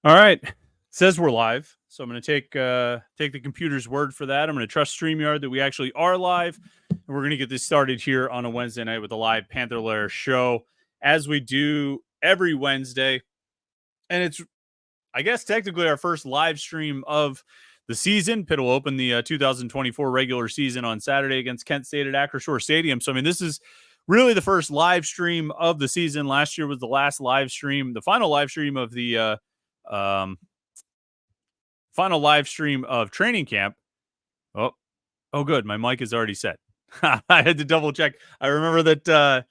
All right. It says we're live. So I'm going to take the computer's word for that. I'm going to trust StreamYard that we actually are live. And we're going to get this started here on a Wednesday night with a live Panther-Lair show, as we do every Wednesday. And it's, I guess, technically our first live stream of the season. Pitt will open the 2024 regular season on Saturday against Kent State at Acrisure Stadium. So, I mean, this is really the first live stream of the season. Last year was the last live stream, the final live stream of the um, final live stream of training camp. Oh, good. My mic is already set. I had to double check. I remember that,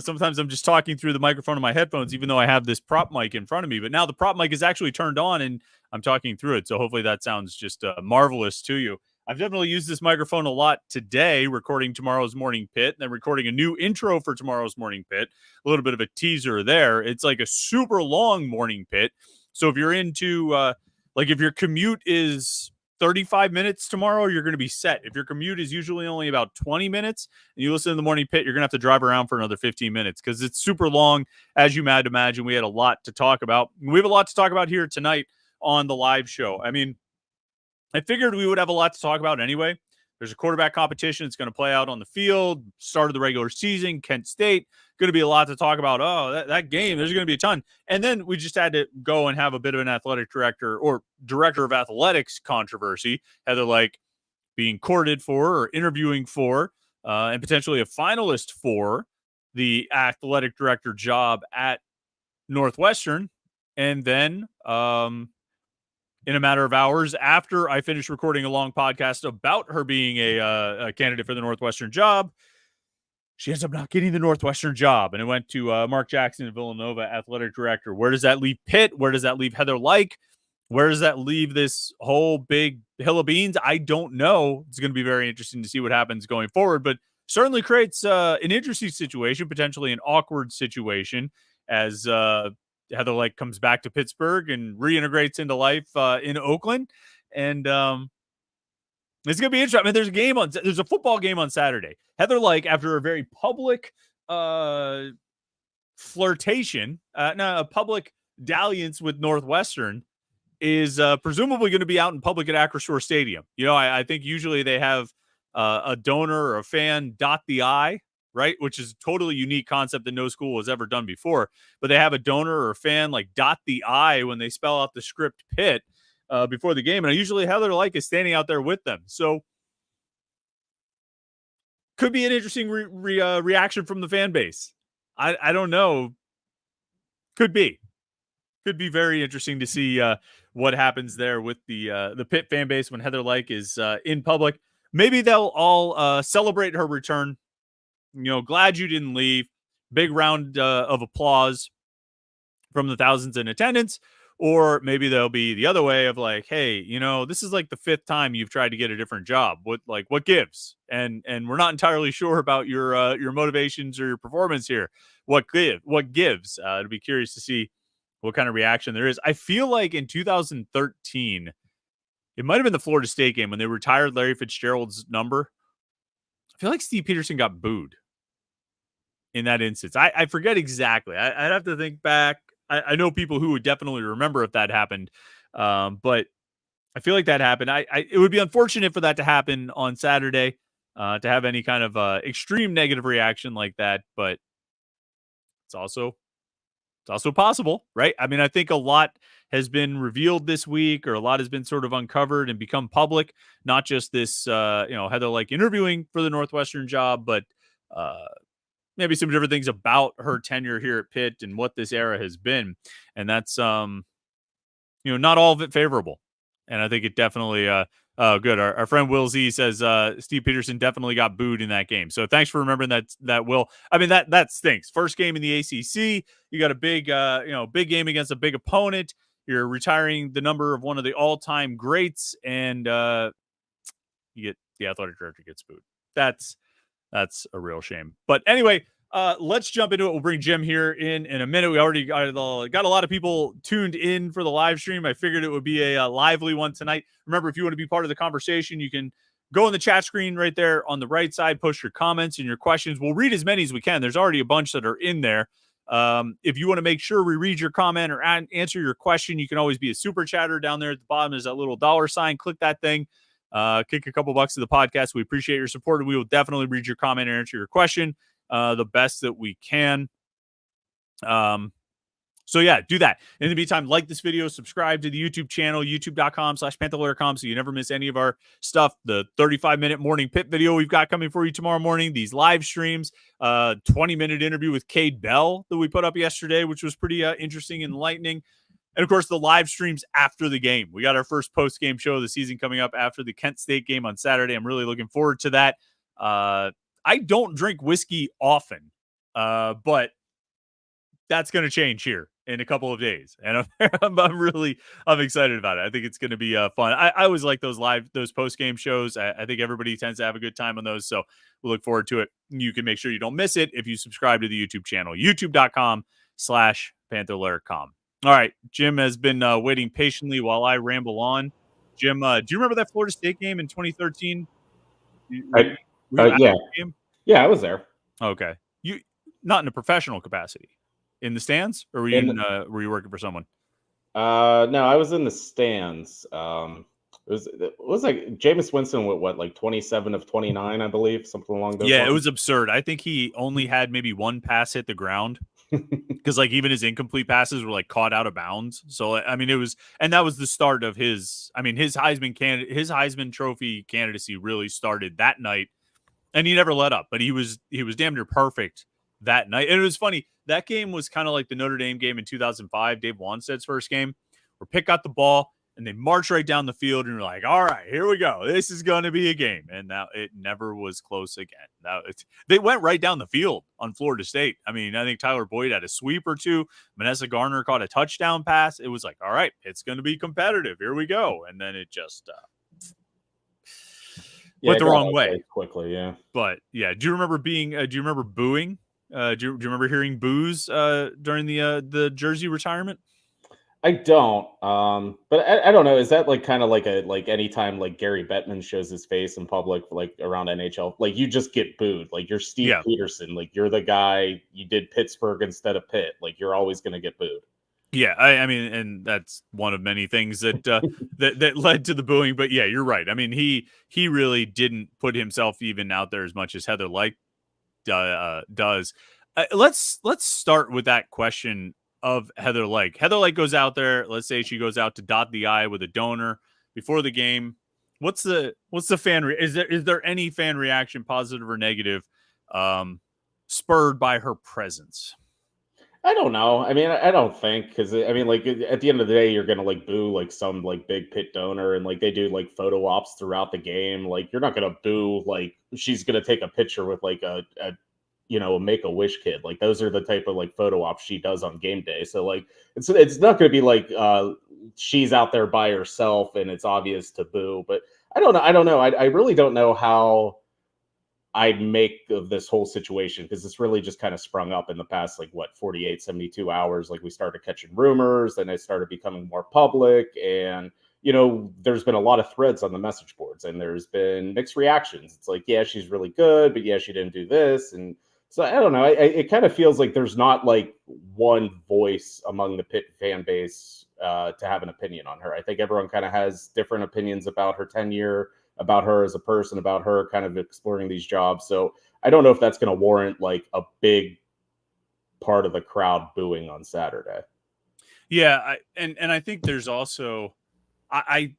sometimes I'm just talking through the microphone of my headphones, even though I have this prop mic in front of me. But now the prop mic is actually turned on and I'm talking through it. So hopefully that sounds just marvelous to you. I've definitely used this microphone a lot today, recording tomorrow's Morning Pit, and then recording a new intro for tomorrow's Morning Pit. A little bit of a teaser there. It's like a super long Morning Pit. So if you're into, if your commute is 35 minutes tomorrow, you're going to be set. If your commute is usually only about 20 minutes and you listen to the Morning Pit, you're going to have to drive around for another 15 minutes because it's super long. As you might imagine, we had a lot to talk about. We have a lot to talk about here tonight on the live show. I mean, I figured we would have a lot to talk about anyway. There's a quarterback competition. It's going to play out on the field. Start of the regular season, Kent State. Going to be a lot to talk about. Oh, that game, there's going to be a ton. And then we just had to go and have a bit of an athletic director or director of athletics controversy. Heather Lyke being courted for or interviewing for and potentially a finalist for the athletic director job at Northwestern. And then in a matter of hours after I finished recording a long podcast about her being a candidate for the Northwestern job, she ends up not getting the Northwestern job. And it went to Mark Jackson, Villanova athletic director. Where does that leave Pitt? Where does that leave Heather Lyke? Where does that leave this whole big hill of beans? I don't know. It's going to be very interesting to see what happens going forward, but certainly creates an interesting situation, potentially an awkward situation as Heather Lyke comes back to Pittsburgh and reintegrates into life in Oakland. And it's going to be interesting. I mean, there's a football game on Saturday. Heather Lyke, after a very public flirtation, a public dalliance with Northwestern, is presumably going to be out in public at Acrisure Stadium. You know, I think usually they have a donor or a fan dot the I, right? Which is a totally unique concept that no school has ever done before. But they have a donor or a fan like dot the I when they spell out the script Pitt before the game. And usually Heather Lyke is standing out there with them. So could be an interesting reaction from the fan base. I don't know. Could be very interesting to see what happens there with the Pitt fan base when Heather Lyke is in public. Maybe they'll all celebrate her return. You know, glad you didn't leave. Big round of applause from the thousands in attendance. Or maybe they'll be the other way of like, hey, you know, this is like the fifth time you've tried to get a different job. What gives? And we're not entirely sure about your motivations or your performance here. What gives? I'd be curious to see what kind of reaction there is. I feel like in 2013, it might have been the Florida State game when they retired Larry Fitzgerald's number. I feel like Steve Peterson got booed in that instance. I forget exactly. I'd have to think back. I know people who would definitely remember if that happened, but I feel like that happened. It would be unfortunate for that to happen on Saturday, to have any kind of extreme negative reaction like that, but it's also possible, right? I mean, I think a lot has been revealed this week, or a lot has been sort of uncovered and become public. Not just this, Heather Lyke interviewing for the Northwestern job, but maybe some different things about her tenure here at Pitt and what this era has been. And that's, not all of it favorable. And I think it definitely, good. Our friend Will Z says Steve Peterson definitely got booed in that game. So thanks for remembering that, Will. I mean, that stinks. First game in the ACC, you got a big, big game against a big opponent. You're retiring the number of one of the all-time greats, and you get the athletic director gets booed. That's a real shame. But anyway, let's jump into it. We'll bring Jim here in a minute. We already got a lot of people tuned in for the live stream. I figured it would be a lively one tonight. Remember, if you want to be part of the conversation, you can go on the chat screen right there on the right side, post your comments and your questions. We'll read as many as we can. There's already a bunch that are in there. If you want to make sure we read your comment or answer your question, you can always be a super chatter. Down there at the bottom is that little $sign. Click that thing. Kick a couple bucks to the podcast. We appreciate your support, and we will definitely read your comment and answer your question the best that we can. So yeah, do that. In the meantime, like this video, subscribe to the YouTube channel, youtube.com/Panther-Lair.com, so you never miss any of our stuff. The 35-minute morning Pitt video we've got coming for you tomorrow morning, these live streams, 20-minute interview with Cade Bell that we put up yesterday, which was pretty interesting and enlightening. And of course, the live streams after the game. We got our first post-game show of the season coming up after the Kent State game on Saturday. I'm really looking forward to that. I don't drink whiskey often, but that's going to change here in a couple of days. And I'm excited about it. I think it's going to be fun. I always like those post-game shows. I think everybody tends to have a good time on those. So we'll look forward to it. You can make sure you don't miss it if you subscribe to the YouTube channel, youtube.com/Panther-Lair.com. All right. Jim has been waiting patiently while I ramble on. Jim, do you remember that Florida State game in 2013? Yeah. Yeah, I was there. Okay. You not in a professional capacity. In the stands, or were you were you working for someone? No, I was in the stands. It was like Jameis Winston with what, like 27 of 29, I believe, something along those lines. Yeah, it was absurd. I think he only had maybe one pass hit the ground because like even his incomplete passes were like caught out of bounds. So I mean, that was the start of his. I mean, his Heisman Trophy candidacy really started that night, and he never let up. But he was damn near perfect that night. And it was funny. That game was kind of like the Notre Dame game in 2005, Dave Wanstead's first game, where Pitt got the ball and they marched right down the field, and you're like, all right, here we go. This is going to be a game. And now it never was close again. They went right down the field on Florida State. I mean, I think Tyler Boyd had a sweep or two. Vanessa Garner caught a touchdown pass. It was like, all right, it's going to be competitive. Here we go. And then it just went the wrong way quickly. Yeah. But yeah, do you remember booing? Do you remember hearing boos during the jersey retirement? I don't. But I don't know. Is that like kind of like anytime like Gary Bettman shows his face in public, like around NHL, like you just get booed. Like you're Steve Peterson, like you're the guy, you did Pittsburgh instead of Pitt. Like you're always going to get booed. Yeah, I mean, and that's one of many things that that led to the booing. But yeah, you're right. I mean, he really didn't put himself even out there as much as Heather Lyke does. Let's start with that question of Heather Lyke. Heather Lyke goes out there. Let's say she goes out to dot the I with a donor before the game. What's the fan? Is there any fan reaction, positive or negative, spurred by her presence? I don't know. I mean, I don't think, because I mean, like at the end of the day, you're gonna like boo like some like big Pitt donor, and like they do like photo ops throughout the game. Like you're not gonna boo like she's gonna take a picture with like a Make-A-Wish kid. Like those are the type of like photo ops she does on game day. So like it's not gonna be like she's out there by herself and it's obvious to boo. But I don't know. I really don't know how I'd make of this whole situation, because it's really just kind of sprung up in the past, like 48, 72 hours. Like we started catching rumors, and it started becoming more public. And, there's been a lot of threads on the message boards, and there's been mixed reactions. It's like, yeah, she's really good, but yeah, she didn't do this. And so I don't know. It kind of feels like there's not like one voice among the Pitt fan base to have an opinion on her. I think everyone kind of has different opinions about her tenure, about her as a person, about her kind of exploring these jobs. So I don't know if that's going to warrant like a big part of the crowd booing on Saturday. Yeah. I think there's also, everybody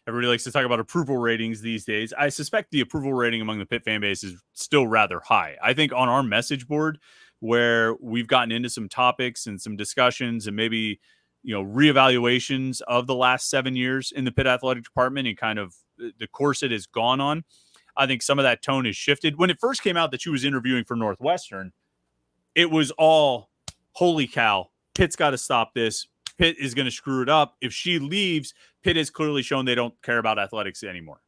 likes to talk about approval ratings these days. I suspect the approval rating among the Pitt fan base is still rather high. I think on our message board, where we've gotten into some topics and some discussions and maybe, reevaluations of the last 7 years in the Pitt athletic department and kind of the course it has gone on, I think some of that tone has shifted. When it first came out that she was interviewing for Northwestern, it was all, holy cow, Pitt's got to stop this. Pitt is going to screw it up. If she leaves, Pitt has clearly shown they don't care about athletics anymore,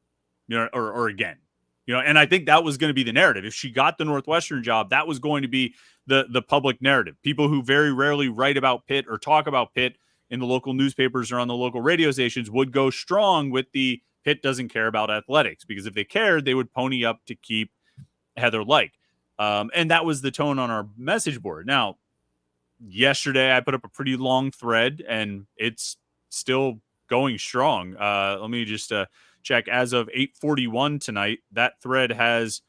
or again. And I think that was going to be the narrative. If she got the Northwestern job, that was going to be the public narrative. People who very rarely write about Pitt or talk about Pitt in the local newspapers or on the local radio stations would go strong with the Pitt doesn't care about athletics, because if they cared, they would pony up to keep Heather Lyke. And that was the tone on our message board. Now, yesterday I put up a pretty long thread, and it's still going strong. Let me just check. As of 8:41 tonight, that thread has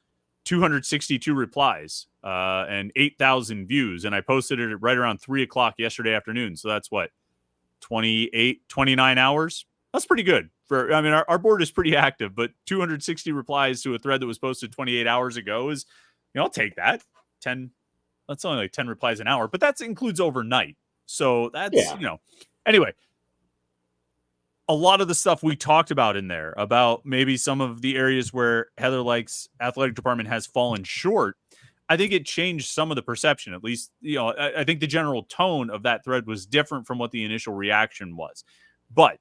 262 replies and 8,000 views, and I posted it right around 3 o'clock yesterday afternoon. So that's what, 29 hours. That's pretty good. I mean, our board is pretty active, but 260 replies to a thread that was posted 28 hours ago is, I'll take that. 10. That's only like 10 replies an hour, but that includes overnight. So that's, anyway, a lot of the stuff we talked about in there about maybe some of the areas where Heather Lyke's athletic department has fallen short, I think it changed some of the perception. At least, I think the general tone of that thread was different from what the initial reaction was. But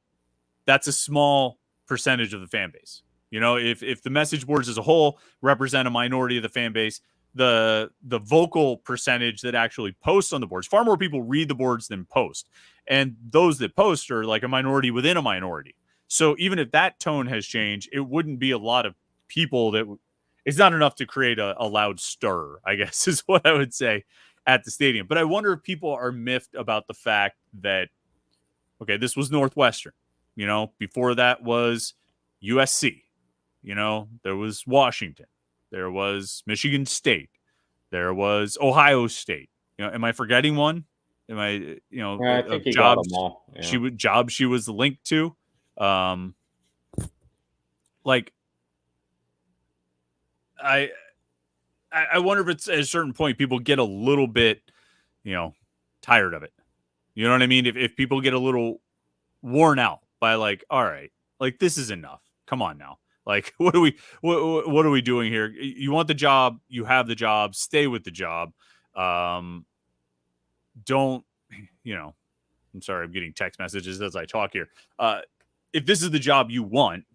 that's a small percentage of the fan base. If the message boards as a whole represent a minority of the fan base, the vocal percentage that actually posts on the boards, far more people read the boards than post. And those that post are like a minority within a minority. So even if that tone has changed, it wouldn't be a lot of people that it's not enough to create a loud stir, I guess is what I would say at the stadium. But I wonder if people are miffed about the fact that, okay, this was Northwestern, before that was USC, there was Washington, there was Michigan State, there was Ohio State. Am I forgetting one? Am I, I think you got them all. Yeah. Jobs she was linked to. Like, I wonder if it's at a certain point people get a little bit, tired of it. You know what I mean? If people get a little worn out by like, all right, like this is enough. Come on now. Like, what are we doing here? You want the job, you have the job, stay with the job. Don't, I'm sorry, I'm getting text messages as I talk here. If this is the job you want,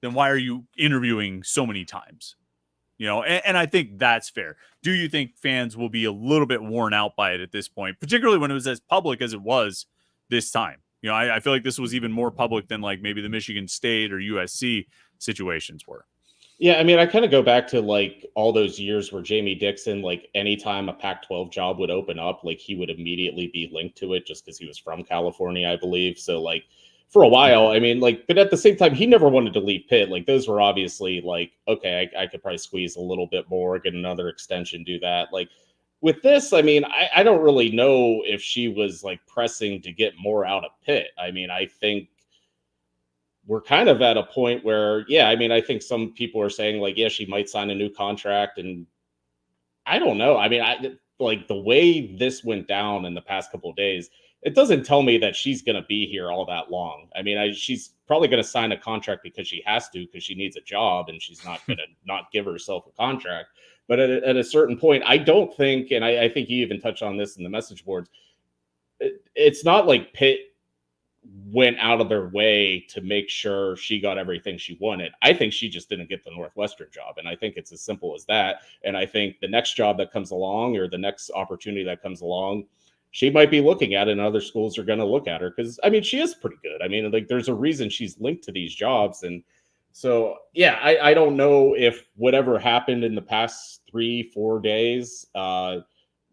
then why are you interviewing so many times? And I think that's fair. Do you think fans will be a little bit worn out by it at this point, particularly when it was as public as it was this time? I feel like this was even more public than like maybe the Michigan State or USC situations were. Yeah, I mean, I kind of go back to like all those years where Jamie Dixon, like anytime a Pac-12 job would open up, like he would immediately be linked to it just because he was from California, I believe. So like for a while, I mean, like, but at the same time, he never wanted to leave Pitt. Like those were obviously like, okay, I could probably squeeze a little bit more, get another extension, do that. Like with this, I mean, I don't really know if she was like pressing to get more out of Pitt. I mean, I think we're kind of at a point where, yeah, I mean, I think some people are saying like, yeah, she might sign a new contract. And I don't know. I mean, like the way this went down in the past couple of days, it doesn't tell me that she's going to be here all that long. I mean, she's probably going to sign a contract because she has to, because she needs a job, and she's not going to not give herself a contract. But at a certain point, I don't think, and I think you even touched on this in the message boards, it's not like Pitt went out of their way to make sure she got everything she wanted. I think she just didn't get the Northwestern job. And I think it's as simple as that. And I think the next job that comes along, or the next opportunity that comes along, she might be looking at it, and other schools are going to look at her. Because, I mean, she is pretty good. I mean, like, there's a reason she's linked to these jobs. And so, yeah, I don't know if whatever happened in the past 3-4 days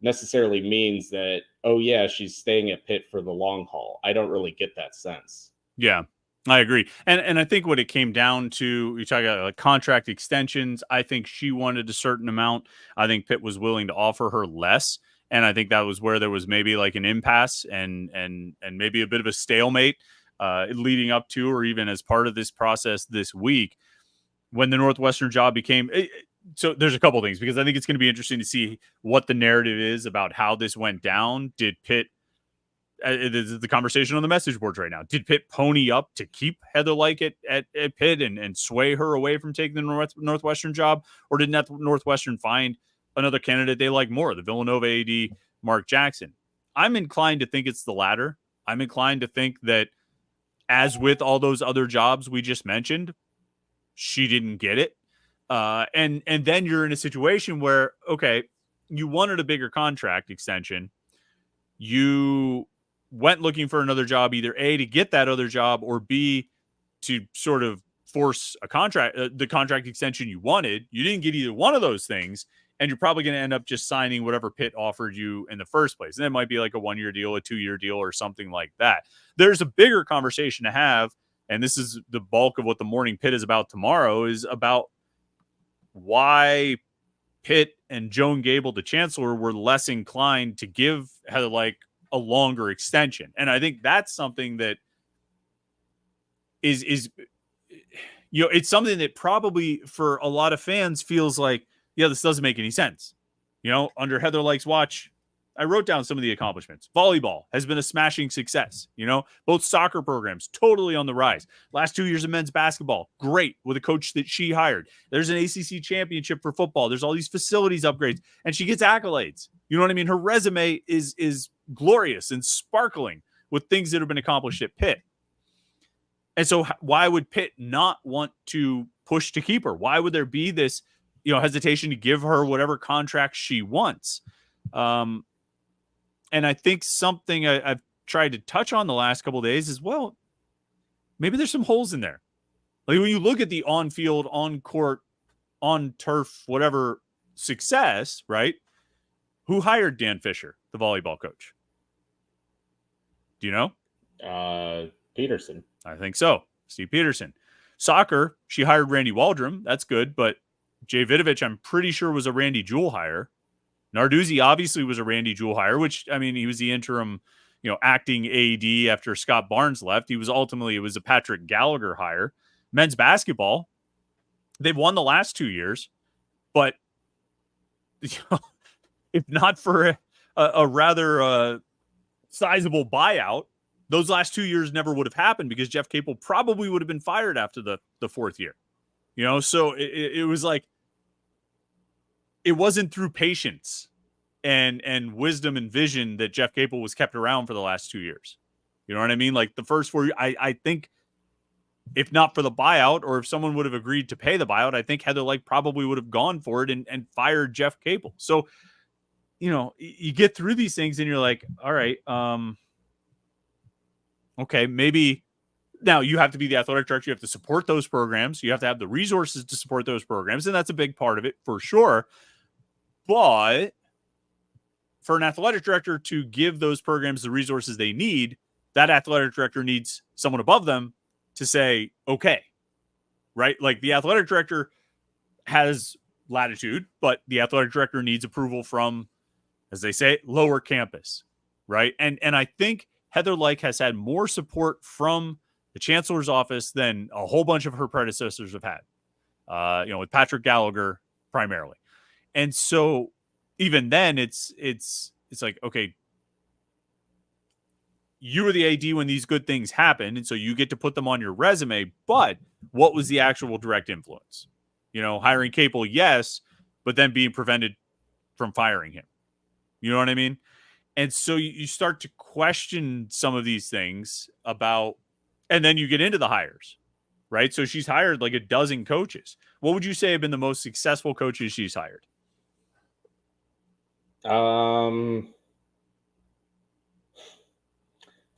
necessarily means that, oh yeah, she's staying at Pitt for the long haul. I don't really get that sense. Yeah, I agree. And I think what it came down to, you talk about like contract extensions. I think she wanted a certain amount. I think Pitt was willing to offer her less. And I think that was where there was maybe like an impasse and maybe a bit of a stalemate leading up to, or even as part of this process this week, when the Northwestern job became. So there's a couple of things, because I think it's going to be interesting to see what the narrative is about how this went down. Did Pitt, this is the conversation on the message boards right now, did Pitt pony up to keep Heather Lyke at Pitt and sway her away from taking the Northwestern job? Or did Northwestern find another candidate they like more, the Villanova AD, Mark Jackson? I'm inclined to think it's the latter. I'm inclined to think that, as with all those other jobs we just mentioned, she didn't get it. And then you're in a situation where, okay, you wanted a bigger contract extension. You went looking for another job, either A, to get that other job, or B, to sort of force a contract, the contract extension you wanted. You didn't get either one of those things, and you're probably going to end up just signing whatever Pitt offered you in the first place. And it might be like a 1-year deal, a 2-year deal, or something like that. There's a bigger conversation to have, and this is the bulk of what the morning Pitt is about tomorrow, is about why Pitt and Joan Gable, the chancellor, were less inclined to give Heather Lyke a longer extension. And I think that's something that is it's something that probably for a lot of fans feels like, yeah, this doesn't make any sense. Under Heather Lyke's watch, I wrote down some of the accomplishments. Volleyball has been a smashing success. Both soccer programs totally on the rise. Last 2 years of men's basketball, great, with a coach that she hired. There's an ACC championship for football. There's all these facilities upgrades, and she gets accolades. You know what I mean? Her resume is glorious and sparkling with things that have been accomplished at Pitt. And so why would Pitt not want to push to keep her? Why would there be this, hesitation to give her whatever contract she wants? And I think something I've tried to touch on the last couple of days is, well, maybe there's some holes in there. Like when you look at the on-field, on-court, on-turf, whatever success, right? Who hired Dan Fisher, the volleyball coach? Do you know? Peterson. I think so. Steve Peterson. Soccer, she hired Randy Waldrum. That's good. But Jay Vidovich, I'm pretty sure, was a Randy Jewell hire. Narduzzi obviously was a Randy Jewell hire, which, I mean, he was the interim, acting AD after Scott Barnes left. It was a Patrick Gallagher hire. Men's basketball, they've won the last 2 years, but if not for a rather sizable buyout, those last 2 years never would have happened because Jeff Capel probably would have been fired after the fourth year. So it was like, it wasn't through patience and wisdom and vision that Jeff Capel was kept around for the last 2 years. You know what I mean? Like the first 4 years, I think if not for the buyout, or if someone would have agreed to pay the buyout, I think Heather Lyke probably would have gone for it and fired Jeff Capel. So, you get through these things and you're like, all right, okay, maybe now you have to be the athletic director. You have to support those programs. You have to have the resources to support those programs. And that's a big part of it for sure. But for an athletic director to give those programs the resources they need, that athletic director needs someone above them to say, okay, right? Like the athletic director has latitude, but the athletic director needs approval from, as they say, lower campus, right? And I think Heather Lyke has had more support from the chancellor's office than a whole bunch of her predecessors have had, with Patrick Gallagher primarily. And so even then it's like, okay, you were the AD when these good things happen, and so you get to put them on your resume, but what was the actual direct influence? Hiring Capel, yes, but then being prevented from firing him. You know what I mean? And so you start to question some of these things about, and then you get into the hires, right? So she's hired like a dozen coaches. What would you say have been the most successful coaches she's hired?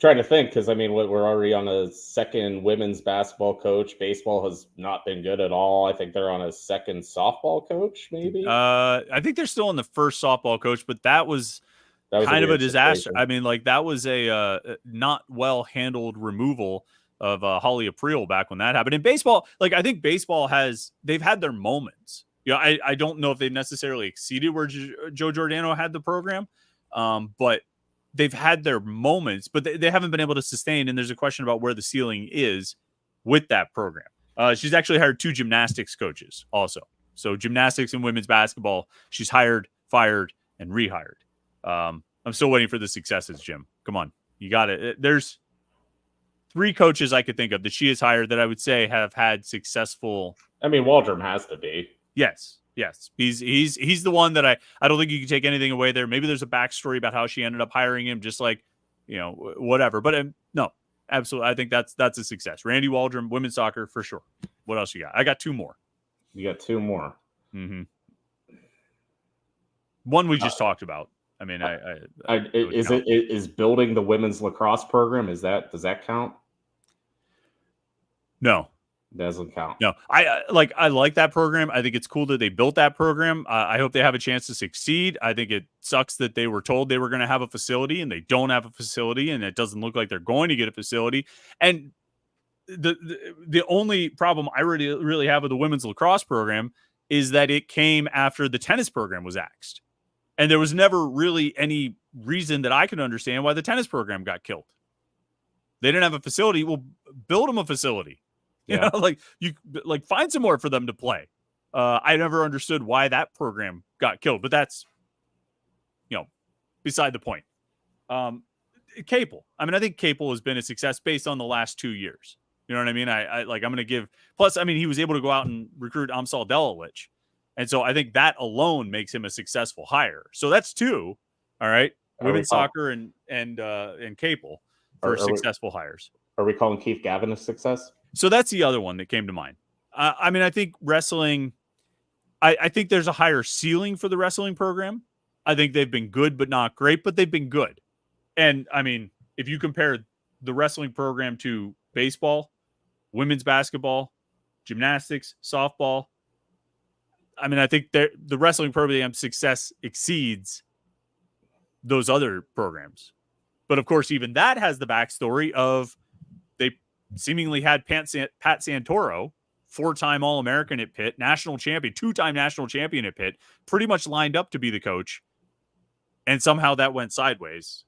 Trying to think, because we're already on a second women's basketball coach. Baseball has not been good at all. I think they're on a second softball coach, maybe. I think they're still on the first softball coach, but that was kind of a disaster. Situation. That was a not well handled removal of Holly April back when that happened. In baseball, I think baseball they've had their moments. I don't know if they've necessarily exceeded where Joe Giordano had the program, but they've had their moments, but they haven't been able to sustain. And there's a question about where the ceiling is with that program. She's actually hired 2 gymnastics coaches also. So gymnastics and women's basketball, she's hired, fired, and rehired. I'm still waiting for the successes, Jim. Come on. You got it. There's 3 coaches I could think of that she has hired that I would say have had successful. Waldrum has to be. Yes. He's the one that I don't think you can take anything away there. Maybe there's a backstory about how she ended up hiring him, just like, whatever. But no, absolutely. I think that's a success. Randy Waldrum, women's soccer for sure. What else you got? I got 2 more. You got 2 more. Mm-hmm. One we just talked about. Is building the women's lacrosse program? Does that count? No. Doesn't count. No, I like that program. I think it's cool that they built that program. I hope they have a chance to succeed. I think it sucks that they were told they were going to have a facility and they don't have a facility, and it doesn't look like they're going to get a facility. And the only problem I really have with the women's lacrosse program is that it came after the tennis program was axed, and there was never really any reason that I could understand why the tennis program got killed. They didn't have a facility. Well, build them a facility. You know, like find somewhere for them to play. I never understood why that program got killed, but that's, beside the point. Capel. I mean, I think Capel has been a success based on the last 2 years. You know what I mean? I'm going to give, plus, I mean, he was able to go out and recruit Amsal Delilich. And so I think that alone makes him a successful hire. So that's two. All right. Women's soccer and Capel for successful hires. Are we calling Keith Gavin a success? So that's the other one that came to mind. I mean, I think wrestling, I think there's a higher ceiling for the wrestling program. I think they've been good, but not great, but they've been good. And I mean, if you compare the wrestling program to baseball, women's basketball, gymnastics, softball, I mean, I think the wrestling program's success exceeds those other programs. But of course, even that has the backstory of they seemingly had Pat Santoro, 4-time All-American at Pitt, national champion, 2-time national champion at Pitt, pretty much lined up to be the coach. And somehow that went sideways.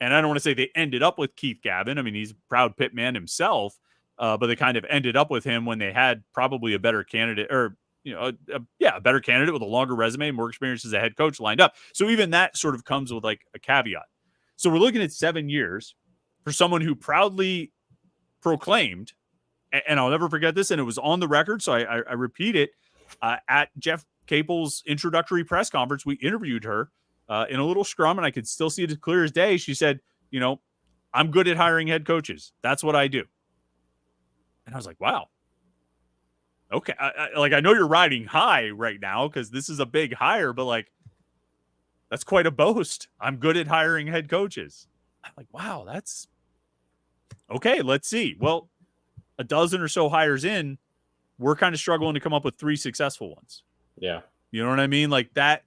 And I don't want to say they ended up with Keith Gavin. I mean, he's a proud Pitt man himself, but they kind of ended up with him when they had probably a better candidate, or a better candidate with a longer resume, more experience as a head coach lined up. So even that sort of comes with like a caveat. So we're looking at 7 years for someone who proudly proclaimed, and I'll never forget this, and it was on the record, so I repeat it, at Jeff Capel's introductory press conference. We interviewed her in a little scrum, and I could still see it as clear as day. She said, I'm good at hiring head coaches. That's what I do. And I was like, wow. Okay. I know you're riding high right now because this is a big hire, but like, that's quite a boast. I'm good at hiring head coaches. I'm like, wow, that's okay. Let's see. Well, a dozen or so hires in, we're kind of struggling to come up with 3 successful ones. Yeah. You know what I mean? Like that.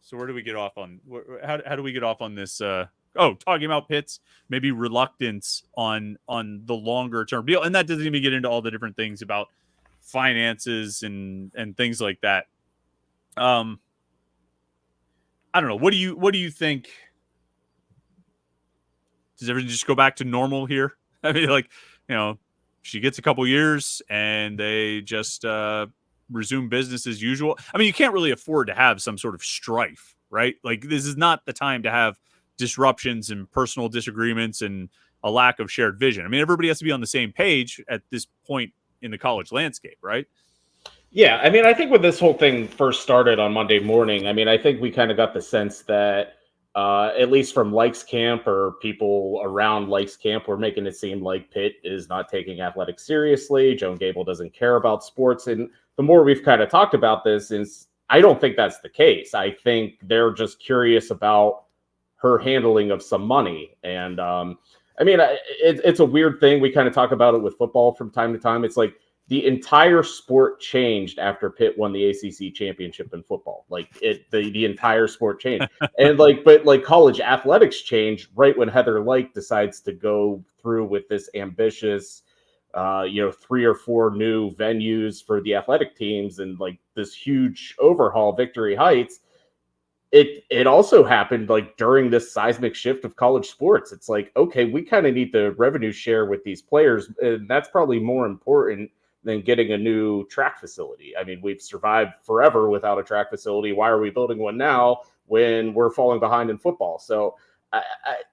So where do we get off on? How do we get off on this? Talking about Pitt's maybe reluctance on the longer term deal, and that doesn't even get into all the different things about finances and things like that. I don't know. What do you think? Does everything just go back to normal here? I mean, she gets a couple years and they just resume business as usual. I mean, you can't really afford to have some sort of strife, right? Like, this is not the time to have disruptions and personal disagreements and a lack of shared vision. I mean, everybody has to be on the same page at this point in the college landscape, right? Yeah, I mean, I think when this whole thing first started on Monday morning, I mean, I think we kind of got the sense that at least from Lyke's camp or people around Lyke's camp, were making it seem like Pitt is not taking athletics seriously. Joan Gable doesn't care about sports. And the more we've kind of talked about this, is I don't think that's the case. I think they're just curious about her handling of some money. And I mean, it's a weird thing. We kind of talk about it with football from time to time. It's like the entire sport changed after Pitt won the ACC championship in football. Like the entire sport changed. And but college athletics changed right when Heather Lyke decides to go through with this ambitious, 3 or 4 new venues for the athletic teams and like this huge overhaul, Victory Heights. It also happened like during this seismic shift of college sports. It's like, okay, we kind of need the revenue share with these players. And that's probably more important than getting a new track facility. I mean, we've survived forever without a track facility. Why are we building one now when we're falling behind in football? So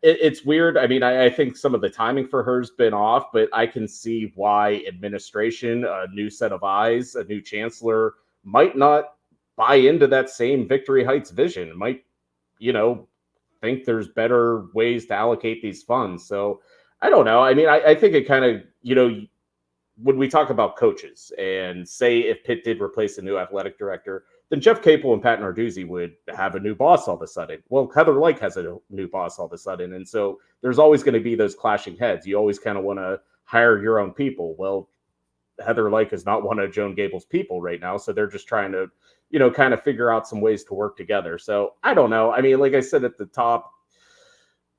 it's weird. I mean, I think some of the timing for her has been off, but I can see why administration, a new set of eyes, a new chancellor might not buy into that same Victory Heights vision, might, think there's better ways to allocate these funds. So I don't know. I mean, I think it kind of, when we talk about coaches and say if Pitt did replace a new athletic director, then Jeff Capel and Pat Narduzzi would have a new boss all of a sudden. Well, Heather Lyke has a new boss all of a sudden. And so there's always going to be those clashing heads. You always kind of want to hire your own people. Well, Heather Lyke is not one of Joan Gable's people right now, so they're just trying to, kind of figure out some ways to work together. So I don't know. I mean, like I said at the top,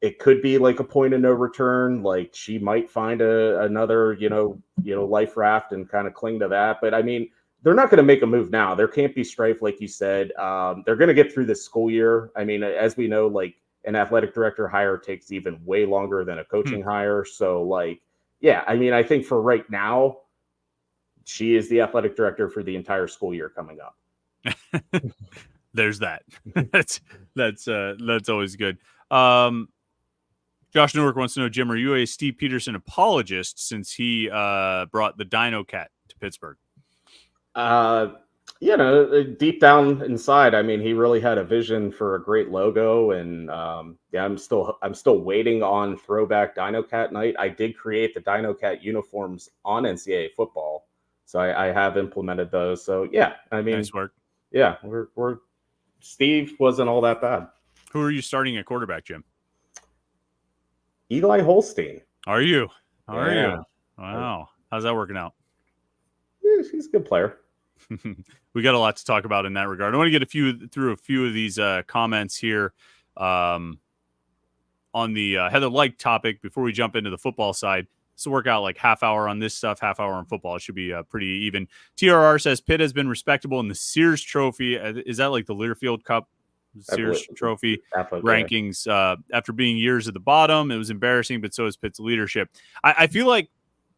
it could be like a point of no return. Like she might find another, life raft and kind of cling to that. But I mean, they're not going to make a move now. There can't be strife, like you said. They're going to get through this school year. I mean, as we know, like an athletic director hire takes even way longer than a coaching hire. So like, yeah, I mean, I think for right now, she is the athletic director for the entire school year coming up. There's that. That's always good. Josh Newark wants to know, Jim, are you a Steve Peterson apologist since he brought the Dino Cat to Pittsburgh? Deep down inside, I mean, he really had a vision for a great logo, and I'm still waiting on Throwback Dino Cat night. I did create the Dino Cat uniforms on NCAA football, so I have implemented those. So yeah, I mean, nice work. Yeah, we're Steve wasn't all that bad. Who are you starting at quarterback, Jim? Eli Holstein. Are you? Wow. How's that working out? Yeah, he's a good player. We got a lot to talk about in that regard. I want to get through a few of these comments here on the Heather Lyke topic before we jump into the football side. This will work out like half hour on this stuff, half hour on football. It should be pretty even. TRR says Pitt has been respectable in the Sears Trophy. Is that like the Learfield Cup Sears Trophy rankings? After being years at the bottom, it was embarrassing, but so is Pitt's leadership. I feel like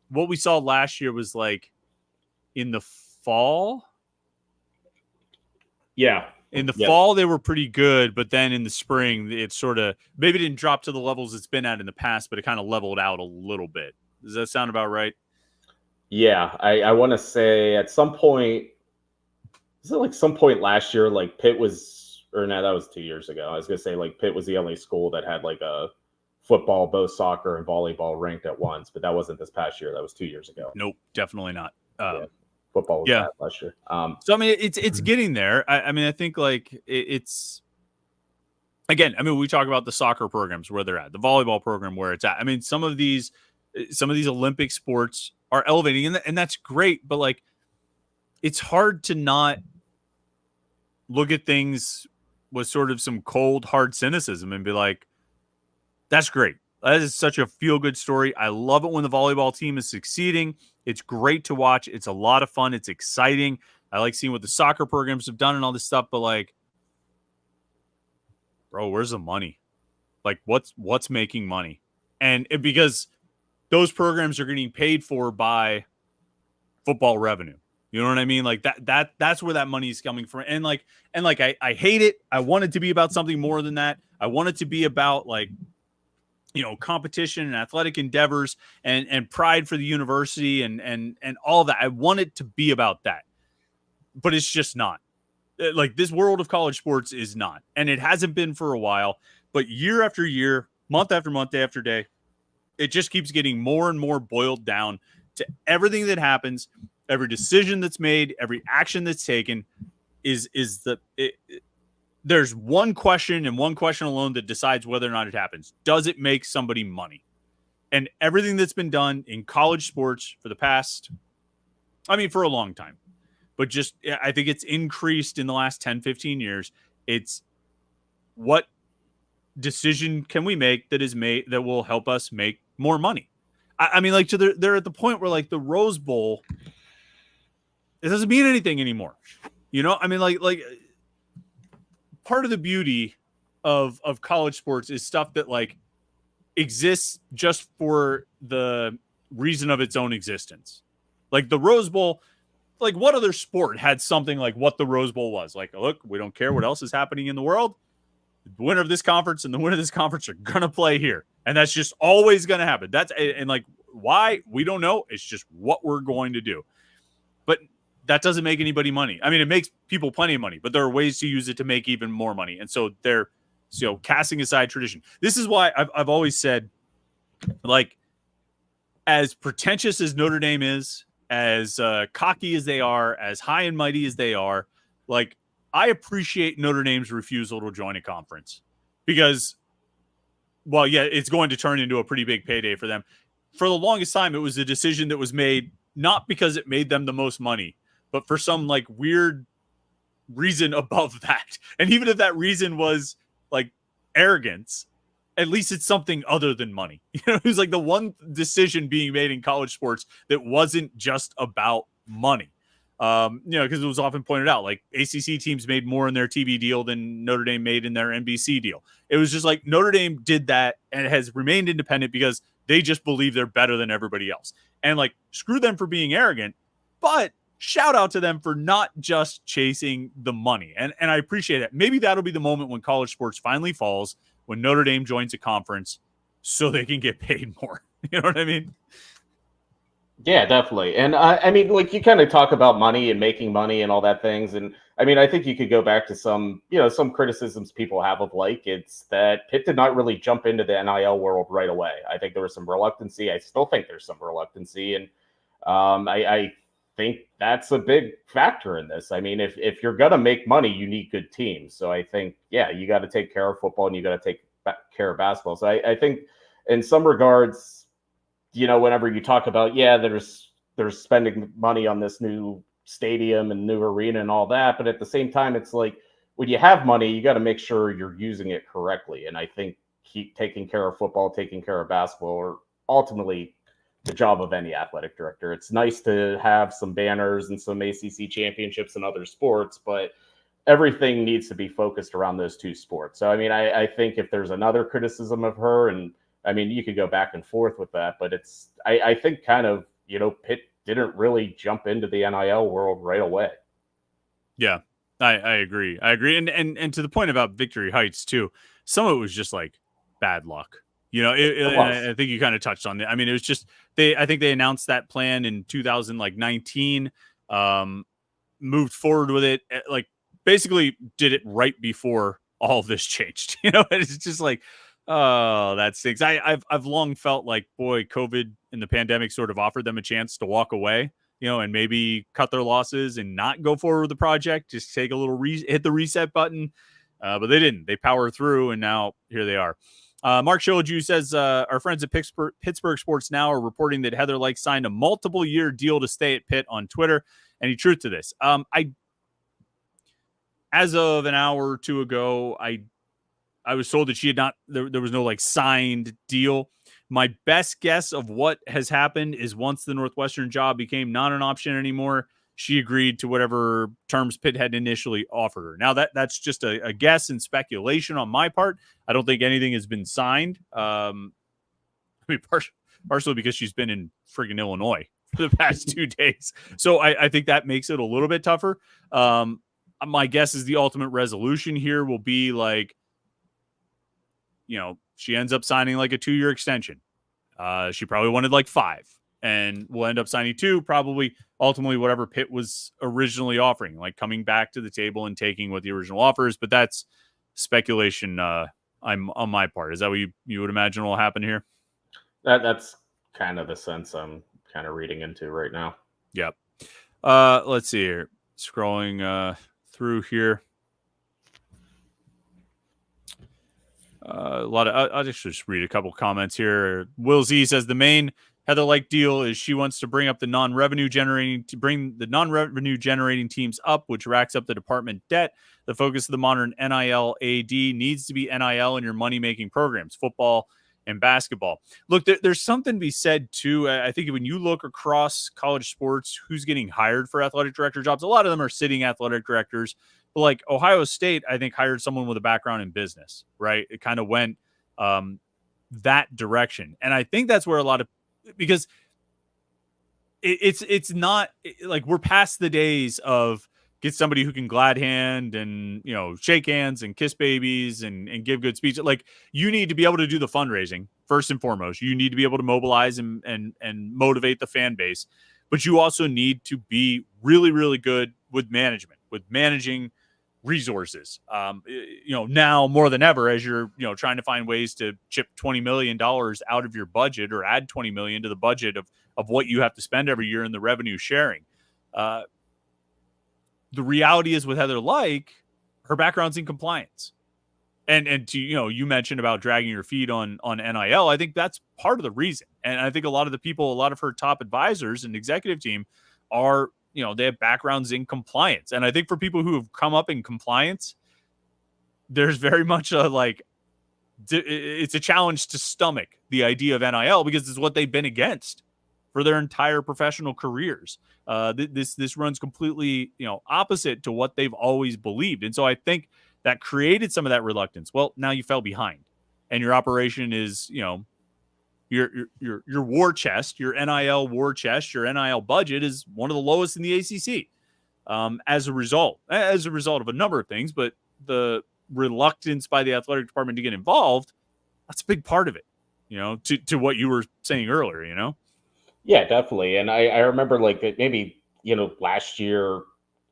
what we saw last year was like in the fall. Yeah. In the fall, they were pretty good, but then in the spring, it sort of maybe didn't drop to the levels it's been at in the past, but it kind of leveled out a little bit. Does that sound about right? Yeah, I want to say at some point, is it like some point last year, like Pitt was, or no, that was 2 years ago. I was going to say like Pitt was the only school that had like a football, both soccer and volleyball ranked at once, but that wasn't this past year. That was 2 years ago. Nope, definitely not. Football was bad last year. So I mean, it's getting there. I mean, I think like it's again. I mean, we talk about the soccer programs where they're at, the volleyball program where it's at. I mean, some of these Olympic sports are elevating, and that's great. But like, it's hard to not look at things with sort of some cold, hard cynicism and be like, "That's great. That is such a feel-good story. I love it when the volleyball team is succeeding. It's great to watch. It's a lot of fun. It's exciting. I like seeing what the soccer programs have done and all this stuff. But like, bro, where's the money? Like, what's making money? And because those programs are getting paid for by football revenue. You know what I mean? Like that's where that money is coming from. And I hate it. I want it to be about something more than that. I want it to be about like, competition and athletic endeavors and pride for the university and all that. I want it to be about that, but it's just not. Like this world of college sports is not, and it hasn't been for a while, but year after year, month after month, day after day, it just keeps getting more and more boiled down to everything that happens, every decision that's made, every action that's taken there's one question and one question alone that decides whether or not it happens. Does it make somebody money? And everything that's been done in college sports for for a long time, but just, I think it's increased in the last 10, 15 years. It's what decision can we make that will help us make more money? I mean, like they're at the point where like the Rose Bowl, it doesn't mean anything anymore. I mean, like part of the beauty of college sports is stuff that like exists just for the reason of its own existence. Like the Rose Bowl, like what other sport had something like what the Rose Bowl was? Like, look, we don't care what else is happening in the world. The winner of this conference and the winner of this conference are going to play here. And that's just always going to happen. And like, why? We don't know. It's just what we're going to do. But that doesn't make anybody money. I mean, it makes people plenty of money, but there are ways to use it to make even more money. And so they're, casting aside tradition. This is why I've always said, like, as pretentious as Notre Dame is, as cocky as they are, as high and mighty as they are, like, I appreciate Notre Dame's refusal to join a conference because, well, yeah, it's going to turn into a pretty big payday for them. for the longest time, it was a decision that was made not because it made them the most money, but for some like weird reason above that. And even if that reason was like arrogance, at least it's something other than money. It was like the one decision being made in college sports that wasn't just about money. Because it was often pointed out, like ACC teams made more in their TV deal than Notre Dame made in their NBC deal. It was just like Notre Dame did that and it has remained independent because they just believe they're better than everybody else. And like, screw them for being arrogant, but shout out to them for not just chasing the money. And I appreciate it. Maybe that'll be the moment when college sports finally falls, when Notre Dame joins a conference so they can get paid more. You know what I mean? Yeah, definitely. And I mean, like you kind of talk about money and making money and all that things. And I mean, I think you could go back to some criticisms people have of Like. It's that Pitt did not really jump into the NIL world right away. I think there was some reluctancy. I still think there's some reluctancy. And I think that's a big factor in this. I mean, if you're going to make money, you need good teams. So I think, yeah, you got to take care of football and you got to take care of basketball. So I think in some regards, whenever you talk about, they're spending money on this new stadium and new arena and all that. But at the same time, it's like when you have money, you got to make sure you're using it correctly. And I think keep taking care of football, taking care of basketball are ultimately the job of any athletic director. It's nice to have some banners and some ACC championships and other sports, but everything needs to be focused around those two sports. So, I mean, I think if there's another criticism of her, and I mean, you could go back and forth with that, but I think kind of, Pitt didn't really jump into the NIL world right away. Yeah, I agree. And to the point about Victory Heights too, some of it was just like bad luck. I think you kind of touched on it. I mean, it was just, I think they announced that plan in 2019, moved forward with it, like basically did it right before all of this changed. It's just like, oh, that stinks. I've long felt like, boy, COVID and the pandemic sort of offered them a chance to walk away, and maybe cut their losses and not go forward with the project, just take a little hit the reset button. But they didn't. They powered through, and now here they are. Mark Showju says, our friends at Pittsburgh Sports Now are reporting that Heather Lyke signed a multiple-year deal to stay at Pitt on Twitter. Any truth to this? As of an hour or two ago, I was told that she had not, there was no like signed deal. My best guess of what has happened is once the Northwestern job became not an option anymore, she agreed to whatever terms Pitt had initially offered her. Now that's just a guess and speculation on my part. I don't think anything has been signed. Partially because she's been in friggin' Illinois for the past 2 days. So I think that makes it a little bit tougher. My guess is the ultimate resolution here will be like, she ends up signing like a 2-year extension. She probably wanted like 5. And we'll end up signing 2, probably ultimately whatever Pitt was originally offering, like coming back to the table and taking what the original offers. But that's speculation I'm on my part. Is that what you would imagine will happen here? That's kind of the sense I'm kind of reading into right now. Yep. Let's see here. Scrolling through here. I'll just read a couple comments here. Will Z says the main Heather Lyke deal is she wants to bring up the non-revenue generating teams up, which racks up the department debt. The focus of the modern NIL AD needs to be NIL in your money-making programs, football and basketball. Look, there's something to be said too. I think when you look across college sports, who's getting hired for athletic director jobs, a lot of them are sitting athletic directors. But like Ohio State, I think hired someone with a background in business, right? It kind of went that direction. And I think that's where a lot of, because it's not like we're past the days of get somebody who can glad hand and, shake hands and kiss babies and give good speeches. Like you need to be able to do the fundraising first and foremost. You need to be able to mobilize and motivate the fan base, but you also need to be really, really good with management, with managing resources, now more than ever, as you're, trying to find ways to chip $20 million out of your budget or add 20 million to the budget of what you have to spend every year in the revenue sharing. The reality is with Heather Lyke, her background's in compliance. And to, you mentioned about dragging your feet on NIL. I think that's part of the reason. And I think a lot of her top advisors and executive team are, they have backgrounds in compliance. And I think for people who have come up in compliance, there's very much it's a challenge to stomach the idea of NIL because it's what they've been against for their entire professional careers. This runs completely, opposite to what they've always believed. And so I think that created some of that reluctance. Well, now you fell behind, and your operation is, your war chest, your NIL war chest, your NIL budget is one of the lowest in the ACC. As a result of a number of things, but the reluctance by the athletic department to get involved, that's a big part of it. To what you were saying earlier. Yeah, definitely. And I remember maybe, last year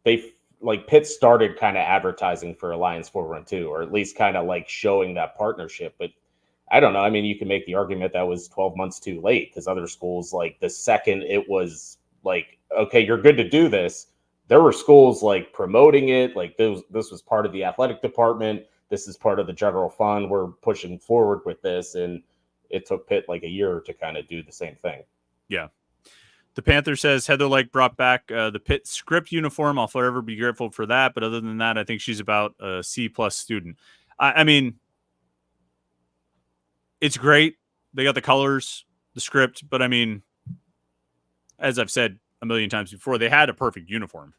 Pitt started kind of advertising for Alliance 412, or at least kind of showing that partnership. But I don't know. I mean, you can make the argument that was 12 months too late because other schools, the second it was okay, you're good to do this, there were schools promoting it. This was part of the athletic department. This is part of the general fund. We're pushing forward with this. And it took Pitt a year to kind of do the same thing. Yeah. The Panther says Heather Lyke brought back the Pitt script uniform. I'll forever be grateful for that. But other than that, I think she's about a C+ student. I mean, it's great. They got the colors, the script. But I mean, as I've said a million times before, they had a perfect uniform.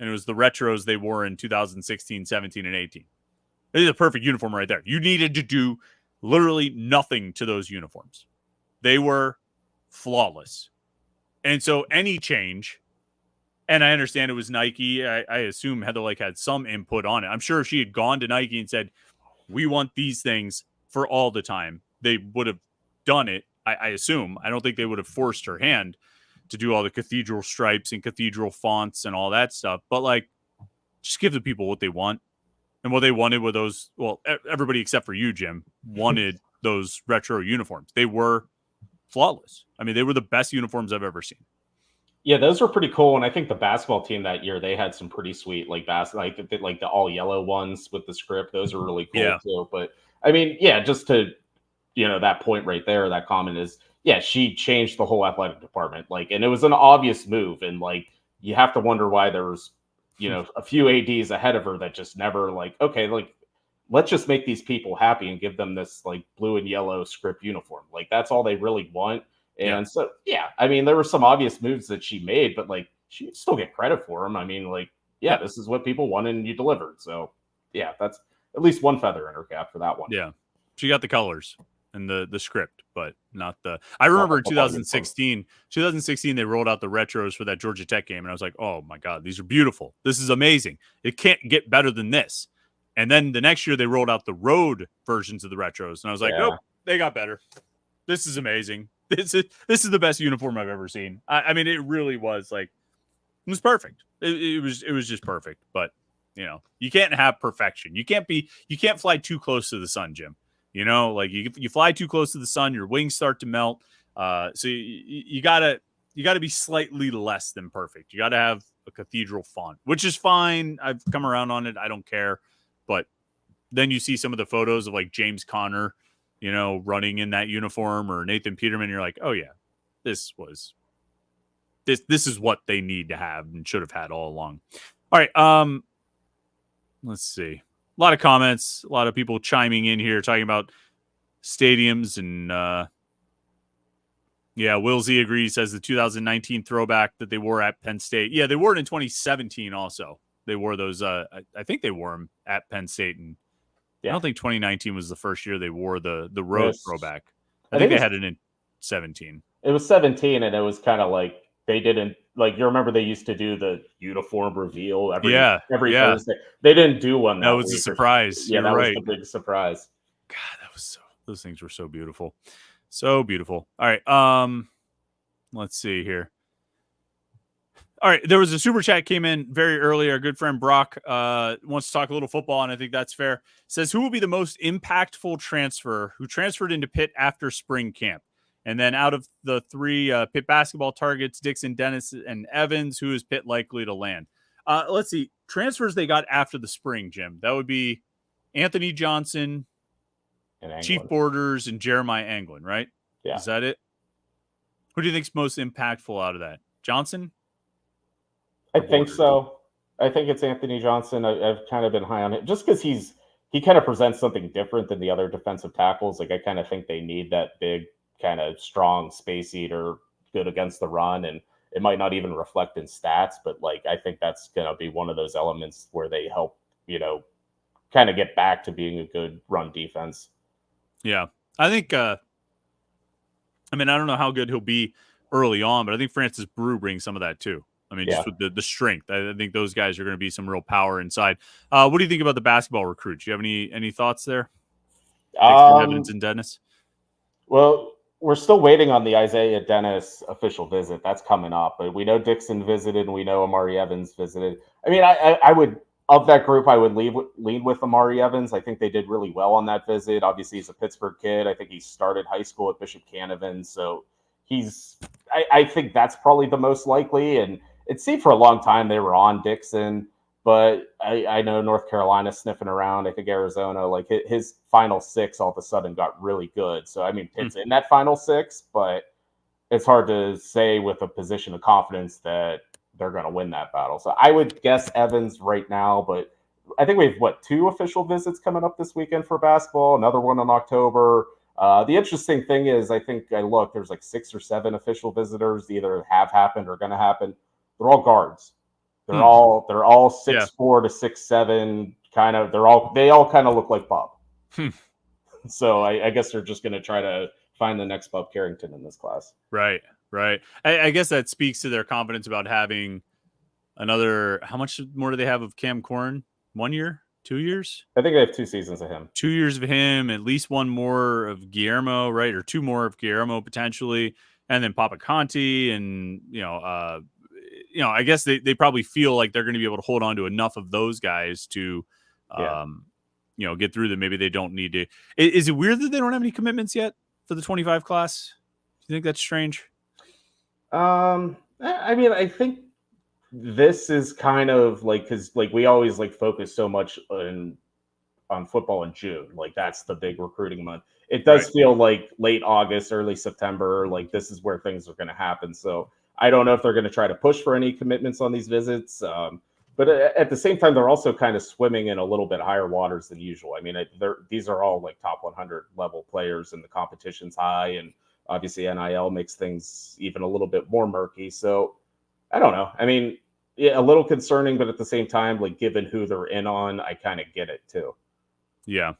And it was the retros they wore in 2016, 17, and 18. It is a perfect uniform right there. You needed to do literally nothing to those uniforms. They were flawless. And so any change, and I understand it was Nike. I assume Heather Lyke had some input on it. I'm sure if she had gone to Nike and said, we want these things for all the time, they would have done it. I assume. I don't think they would have forced her hand to do all the cathedral stripes and cathedral fonts and all that stuff. But just give the people what they want. And what they wanted were those, well, everybody except for you, Jim, wanted those retro uniforms. They were flawless. I mean, they were the best uniforms I've ever seen. Yeah, those were pretty cool. And I think the basketball team that year, they had some pretty sweet the all yellow ones with the script. Those are really cool too. But I mean, yeah, just to that point right there, that comment is, yeah, she changed the whole athletic department. And it was an obvious move. And you have to wonder why there was, a few ADs ahead of her that just never okay, let's just make these people happy and give them this blue and yellow script uniform. That's all they really want. And so, yeah, I mean, there were some obvious moves that she made, but she would still get credit for them. I mean, this is what people wanted and you delivered. So yeah, that's at least one feather in her cap for that one. Yeah. She got the colors and the script, but not the, I remember in 2016, they rolled out the retros for that Georgia Tech game. And I was like, oh my God, these are beautiful. This is amazing. It can't get better than this. And then the next year they rolled out the road versions of the retros. And I was like, nope, they got better. This is amazing. This is the best uniform I've ever seen. I mean, it really was it was perfect. It was just perfect. But you can't have perfection. You can't fly too close to the sun, Jim. You fly too close to the sun, your wings start to melt. So you gotta be slightly less than perfect. You gotta have a cathedral font, which is fine. I've come around on it. I don't care. But then you see some of the photos of James Conner, running in that uniform, or Nathan Peterman. You're like, oh yeah, this is what they need to have and should have had all along. All right. Let's see. A lot of comments, a lot of people chiming in here talking about stadiums and Will Z agrees, says the 2019 throwback that they wore at Penn State. Yeah, they wore it in 2017 also. They wore those I think they wore them at Penn State, and I don't think 2019 was the first year they wore the road throwback. I think they had it in 17. It was 17, and it was kind of they didn't you remember they used to do the uniform reveal every Thursday. They didn't do one that was a surprise. That was the big surprise. God, those things were so beautiful. So beautiful. All right. Let's see here. All right, there was a super chat came in very early. Our good friend Brock wants to talk a little football, and I think that's fair. Says, who will be the most impactful transfer who transferred into Pitt after spring camp? And then out of the three Pitt basketball targets, Dixon, Dennis, and Evans, who is Pitt likely to land? Let's see. Transfers they got after the spring, Jim. That would be Anthony Johnson, And Chief Borders, and Jeremiah Anglin, right? Yeah. Is that it? Who do you think's most impactful out of that? Johnson? I think so. I think it's Anthony Johnson. I've kind of been high on it just because he kind of presents something different than the other defensive tackles. Like I kind of think they need that big, kind of strong space eater, good against the run, and it might not even reflect in stats, but like I think that's going to be one of those elements where they help, kind of get back to being a good run defense. Yeah, I think. I don't know how good he'll be early on, but I think Francis Brew brings some of that too. I mean, just with the strength, I think those guys are going to be some real power inside. What do you think about the basketball recruits? Do you have any thoughts there? Dixon, Evans, and Dennis? Well, we're still waiting on the Isaiah Dennis official visit. That's coming up. But we know Dixon visited, and we know Amari Evans visited. I mean, I would, of that group, I would lead with Amari Evans. I think they did really well on that visit. Obviously, he's a Pittsburgh kid. I think he started high school at Bishop Canavan. So I think that's probably the most likely. And it seemed for a long time they were on Dixon, but I know North Carolina sniffing around. I think Arizona, like his final six all of a sudden got really good. So, I mean, Pitt's in that final six, but it's hard to say with a position of confidence that they're going to win that battle. So I would guess Evans right now, but I think we have, 2 official visits coming up this weekend for basketball, another one in October. The interesting thing is, I think there's like 6 or 7 official visitors either have happened or going to happen. They're all guards. They're all 6'4" to 6'7", kind of. They all kind of look like Bob. So I guess they're just going to try to find the next Bob Carrington in this class. Right. I guess that speaks to their confidence about having another. How much more do they have of Cam Corn? 1 year? 2 years? I think they have 2 seasons of him. 2 years of him, at least one more of Guillermo, right? Or 2 more of Guillermo potentially, and then Papa Conti, and I guess they probably feel like they're going to be able to hold on to enough of those guys to, get through them. Maybe they don't need to. Is it weird that they don't have any commitments yet for the 25 class? Do you think that's strange? I mean, I think this is kind of like, because like we always like focus so much on football in June. Like that's the big recruiting month. It does feel like late August, early September, like this is where things are going to happen. So I don't know if they're going to try to push for any commitments on these visits. But at the same time, they're also kind of swimming in a little bit higher waters than usual. I mean, these are all like top 100 level players, and the competition's high, and obviously NIL makes things even a little bit more murky. So I don't know. I mean, a little concerning, but at the same time, like given who they're in on, I kind of get it too. Yeah.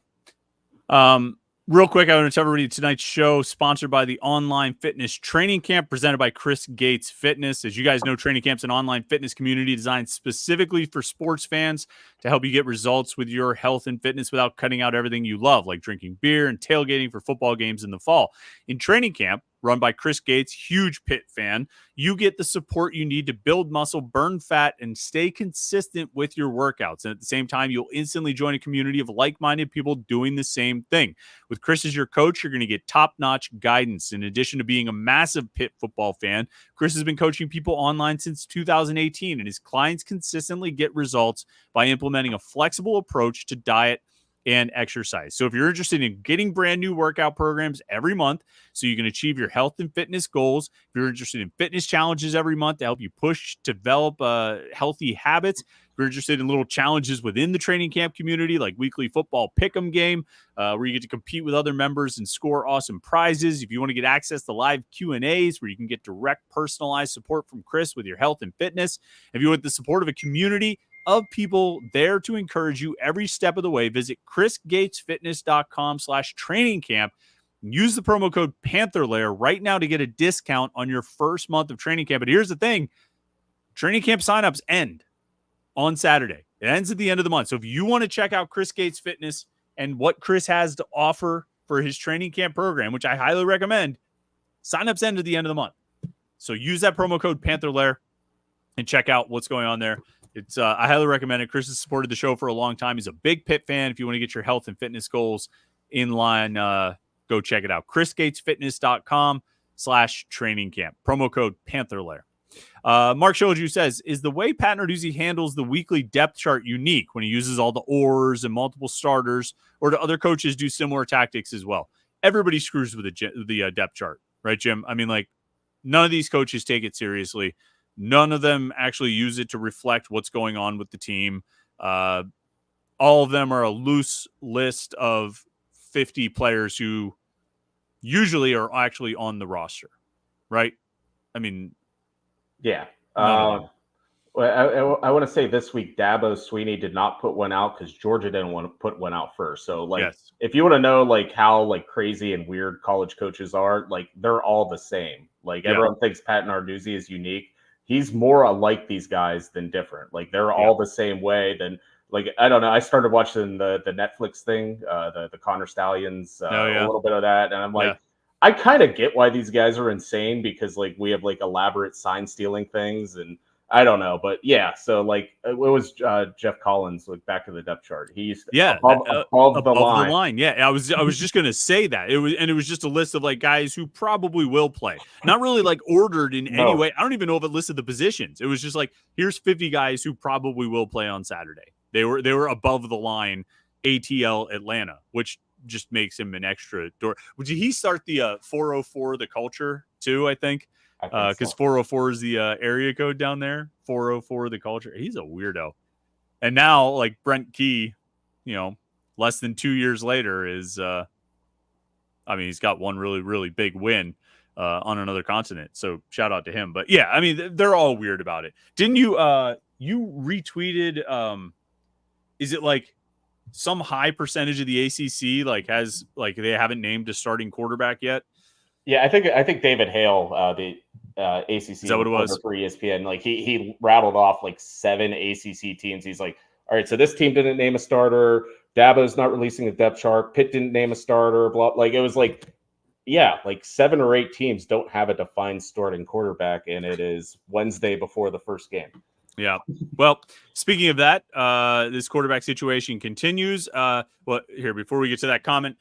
Real quick, I want to tell everybody tonight's show sponsored by the Online Fitness Training Camp presented by Chris Gates Fitness. As you guys know, Training Camp's an online fitness community designed specifically for sports fans to help you get results with your health and fitness without cutting out everything you love, like drinking beer and tailgating for football games in the fall. In Training Camp, run by Chris Gates, huge Pitt fan, you get the support you need to build muscle, burn fat, and stay consistent with your workouts. And at the same time, you'll instantly join a community of like-minded people doing the same thing. With Chris as your coach, you're going to get top-notch guidance. In addition to being a massive Pitt football fan, Chris has been coaching people online since 2018, and his clients consistently get results by implementing a flexible approach to diet and exercise. So if you're interested in getting brand new workout programs every month so you can achieve your health and fitness goals, if you're interested in fitness challenges every month to help you push, develop healthy habits, if you're interested in little challenges within the training camp community like weekly football pick'em game where you get to compete with other members and score awesome prizes, if you want to get access to live Q&As where you can get direct personalized support from Chris with your health and fitness, if you want the support of a community of people there to encourage you every step of the way, visit chrisgatesfitness.com/training camp. Use the promo code Panther-Lair right now to get a discount on your first month of training camp. But here's the thing. Training camp signups end on Saturday. It ends at the end of the month. So if you want to check out Chris Gates Fitness and what Chris has to offer for his training camp program, which I highly recommend, signups end at the end of the month. So use that promo code Panther-Lair and check out what's going on there. It's I highly recommend it. Chris has supported the show for a long time. He's a big Pitt fan. If you want to get your health and fitness goals in line, go check it out. chrisgatesfitness.com/training camp. Promo code Panther-Lair. Mark Shoju says, is the way Pat Narduzzi handles the weekly depth chart unique when he uses all the ors and multiple starters, or do other coaches do similar tactics as well? Everybody screws with the depth chart, right, Jim? I mean, like, none of these coaches take it seriously. None of them actually use it to reflect what's going on with the team. All of them are a loose list of 50 players who usually are actually on the roster, right? I mean, yeah. none of them. Well, I want to say this week, Dabo Sweeney did not put one out because Georgia didn't want to put one out first. So, like, Yes. if you want to know, like, how, like, crazy and weird college coaches are, like, they're all the same. Like, everyone thinks Pat Narduzzi is unique. He's more alike these guys than different. Like, they're all the same way. Then, like, I don't know. I started watching the Netflix thing, the Connor Stallions, a little bit of that, and I'm like, I kind of get why these guys are insane because, like, we have, like, elaborate sign stealing things, and I don't know, but yeah. So, like, it was Jeff Collins, like, back to the depth chart. He's above the line. Yeah, I was just gonna say that it was just a list of, like, guys who probably will play, not really like ordered in any way. I don't even know if it listed the positions. It was just like, here's 50 guys who probably will play on Saturday. They were above the line ATL Atlanta, which just makes him an extra door. Did he start the 404 the culture too? I think. Because 404 is the area code down there. 404 the culture. He's a weirdo. And now, like, Brent Key, less than 2 years later is, I mean, he's got one really, really big win on another continent. So shout out to him. But yeah, I mean, they're all weird about it. Didn't you, you retweeted, is it like some high percentage of the ACC, like, has, like, they haven't named a starting quarterback yet? Yeah, I think David Hale, the ACC, is that what it was for ESPN? Like, he rattled off like 7 ACC teams. He's like, all right, so this team didn't name a starter. Dabo's not releasing a depth chart. Pitt didn't name a starter. Blah. Like, it was like, yeah, like 7 or 8 teams don't have a defined starting quarterback, and it is Wednesday before the first game. Yeah. Well, speaking of that, this quarterback situation continues. Here, before we get to that comment,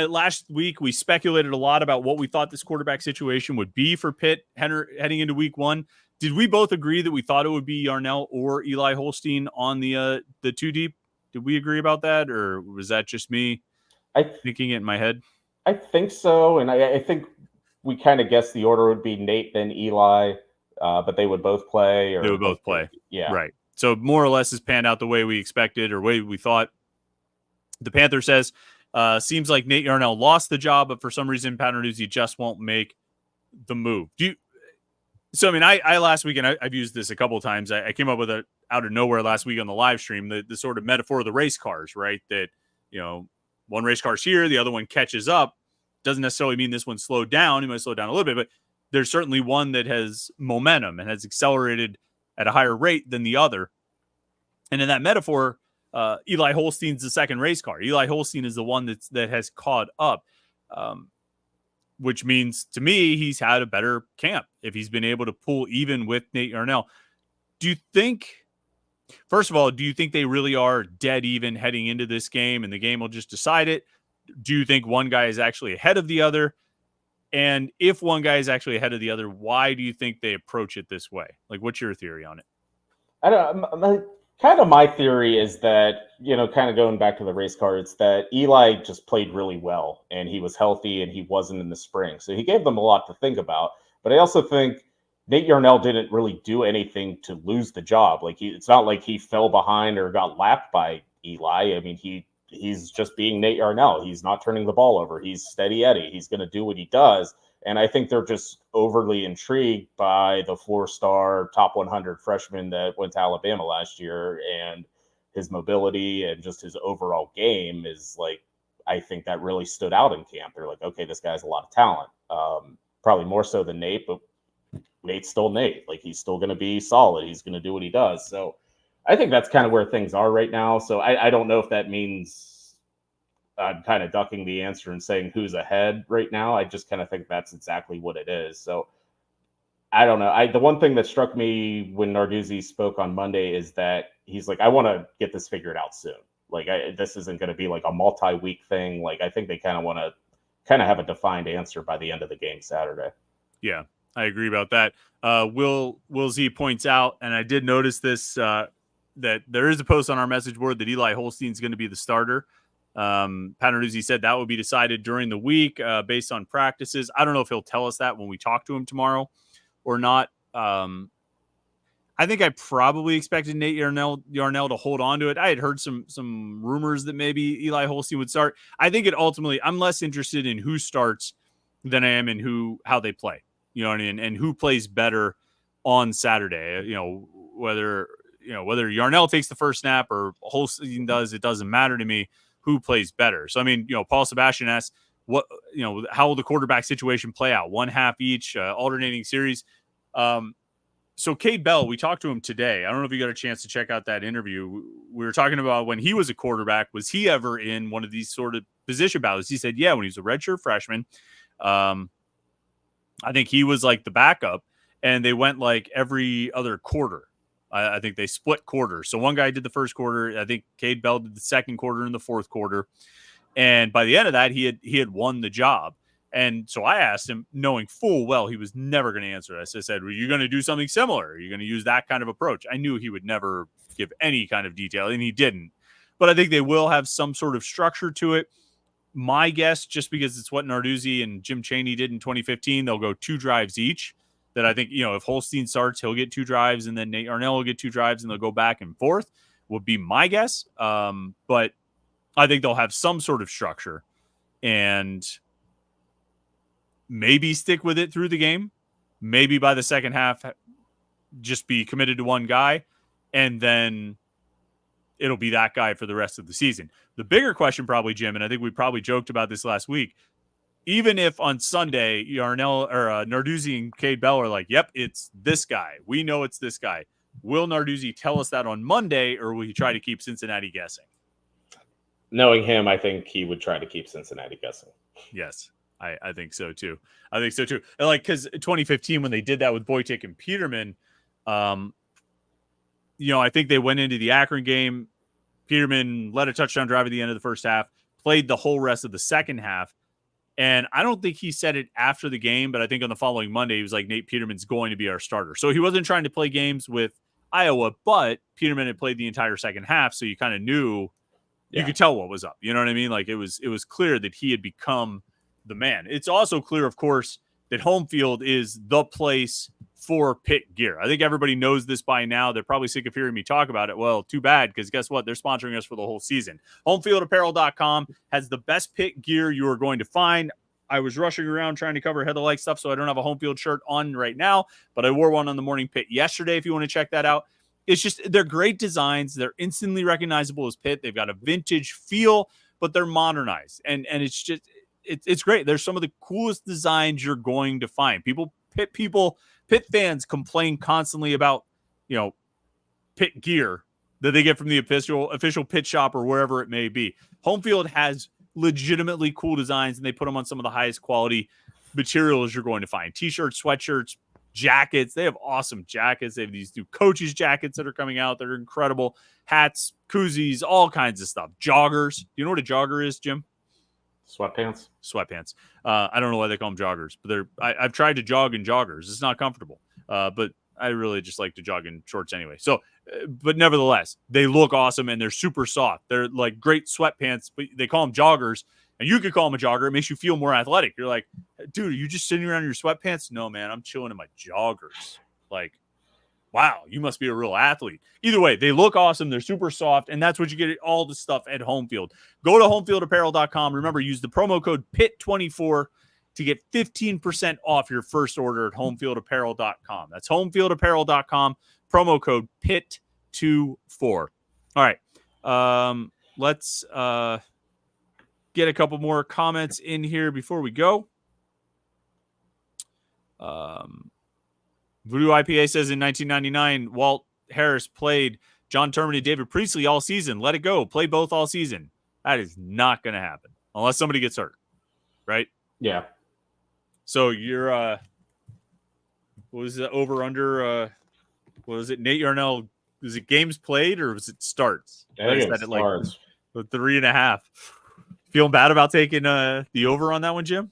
last week we speculated a lot about what we thought this quarterback situation would be for Pitt heading into week 1. Did we both agree that we thought it would be Yarnell or Eli Holstein on the 2 deep? Did we agree about that, or was that just me thinking it in my head? I think so, and I think we kind of guessed the order would be Nate, then Eli. But they would both play. They would both play. Yeah. Right. So more or less has panned out the way we expected or way we thought. The Panther says, seems like Nate Yarnell lost the job, but for some reason, Pat Narduzzi just won't make the move. So, I mean, I last week, and I've used this a couple of times. I came up with it out of nowhere last week on the live stream, the sort of metaphor of the race cars, right? That, one race car's here, the other one catches up. Doesn't necessarily mean this one slowed down. He might slow down a little bit, but there's certainly one that has momentum and has accelerated at a higher rate than the other. And in that metaphor, Eli Holstein's the second race car. Eli Holstein is the one that has caught up, which means to me he's had a better camp if he's been able to pull even with Nate Yarnell. Do you think, first of all, do you think they really are dead even heading into this game and the game will just decide it? Do you think one guy is actually ahead of the other? And if one guy is actually ahead of the other, why do you think they approach it this way? Like, what's your theory on it? I don't. Kind of my theory is that, kind of going back to the race car, it's that Eli just played really well and he was healthy and he wasn't in the spring, so he gave them a lot to think about. But I also think Nate Yarnell didn't really do anything to lose the job. Like, it's not like he fell behind or got lapped by Eli. I mean, he's just being Nate Yarnell. He's not turning the ball over. He's steady Eddie. He's going to do what he does. And I think they're just overly intrigued by the 4-star top 100 freshman that went to Alabama last year, and his mobility and just his overall game is like, I think that really stood out in camp. They're like, okay, this guy has a lot of talent. Probably more so than Nate, but Nate's still Nate. Like, he's still going to be solid. He's going to do what he does. So I think that's kind of where things are right now. So I don't know if that means I'm kind of ducking the answer and saying who's ahead right now. I just kind of think that's exactly what it is. So I don't know. The one thing that struck me when Narduzzi spoke on Monday is that he's like, I want to get this figured out soon. Like, this isn't going to be like a multi-week thing. Like, I think they kind of want to have a defined answer by the end of the game Saturday. Yeah. I agree about that. Will Z points out, and I did notice this, that there is a post on our message board that Eli Holstein's going to be the starter. Pat Narduzzi said that will be decided during the week based on practices. I don't know if he'll tell us that when we talk to him tomorrow or not. I think I probably expected Nate Yarnell to hold on to it. I had heard some rumors that maybe Eli Holstein would start. I think it ultimately, I'm less interested in who starts than I am in how they play. You know what I mean? And who plays better on Saturday. Whether Yarnell takes the first snap or Holstein does, it doesn't matter to me who plays better. So, I mean, Paul Sebastian asks, how will the quarterback situation play out? One half each, alternating series. So Cade Bell, we talked to him today. I don't know if you got a chance to check out that interview. We were talking about when he was a quarterback, was he ever in one of these sort of position battles? He said, yeah, when he was a redshirt freshman. I think he was like the backup, and they went like every other quarter. I think they split quarters. So one guy did the first quarter. I think Cade Bell did the second quarter and the fourth quarter. And by the end of that, he had won the job. And so I asked him, knowing full well he was never going to answer this. I said, were you going to do something similar? Are you going to use that kind of approach? I knew he would never give any kind of detail, and he didn't. But I think they will have some sort of structure to it. My guess, just because it's what Narduzzi and Jim Chaney did in 2015, they'll go 2 drives each. That I think, if Holstein starts, he'll get 2 drives, and then Nate Yarnell will get 2 drives, and they'll go back and forth, would be my guess. But I think they'll have some sort of structure. And maybe stick with it through the game. Maybe by the second half, just be committed to one guy, and then it'll be that guy for the rest of the season. The bigger question probably, Jim, and I think we probably joked about this last week, even if on Sunday Yarnell or Narduzzi and Cade Bell are like, yep, it's this guy. We know it's this guy. Will Narduzzi tell us that on Monday, or will he try to keep Cincinnati guessing? Knowing him, I think he would try to keep Cincinnati guessing. Yes. I think so too. And like, because 2015, when they did that with Boytik and Peterman, I think they went into the Akron game. Peterman led a touchdown drive at the end of the first half, played the whole rest of the second half. And I don't think he said it after the game, but I think on the following Monday, he was like, Nate Peterman's going to be our starter. So he wasn't trying to play games with Iowa, but Peterman had played the entire second half. So you kind of knew, you could tell what was up. You know what I mean? Like it was clear that he had become the man. It's also clear, of course, that home field is the place for Pitt gear. I think everybody knows this by now. They're probably sick of hearing me talk about it. Well, too bad, because guess what? They're sponsoring us for the whole season. Homefieldapparel.com has the best Pitt gear you are going to find. I was rushing around trying to cover Heather Lyke stuff, so I don't have a home field shirt on right now, but I wore one on the Morning Pitt yesterday if you want to check that out. It's just, they're great designs. They're instantly recognizable as Pitt. They've got a vintage feel, but they're modernized. And it's just, it's great. There's some of the coolest designs you're going to find. Pitt fans complain constantly about, Pitt gear that they get from the official Pitt shop or wherever it may be. Home field has legitimately cool designs, and they put them on some of the highest quality materials you're going to find. T-shirts, sweatshirts, jackets. They have awesome jackets. They have these new coaches jackets that are coming out that are incredible. Hats, koozies, all kinds of stuff. Joggers. Do you know what a jogger is, Jim? Sweatpants. I don't know why they call them joggers, but I've tried to jog in joggers. It's not comfortable, but I really just like to jog in shorts anyway. So, but nevertheless, they look awesome, and they're super soft. They're like great sweatpants, but they call them joggers, and you could call them a jogger. It makes you feel more athletic. You're like, dude, are you just sitting around in your sweatpants? No, man, I'm chilling in my joggers. Like, wow, you must be a real athlete. Either way, they look awesome. They're super soft, and that's what you get all the stuff at Home Field. Go to homefieldapparel.com. Remember, use the promo code PIT24 to get 15% off your first order at homefieldapparel.com. That's homefieldapparel.com, promo code PIT24. All right, let's get a couple more comments in here before we go. Voodoo IPA says in 1999, Walt Harris played John Termini, David Priestley all season. Let it go. Play both all season. That is not going to happen unless somebody gets hurt, right? Yeah. So you're, what was it, over under, what was it, Nate Yarnell? Was it games played or was it starts? I think it was starts. Like 3.5. Feeling bad about taking the over on that one, Jim?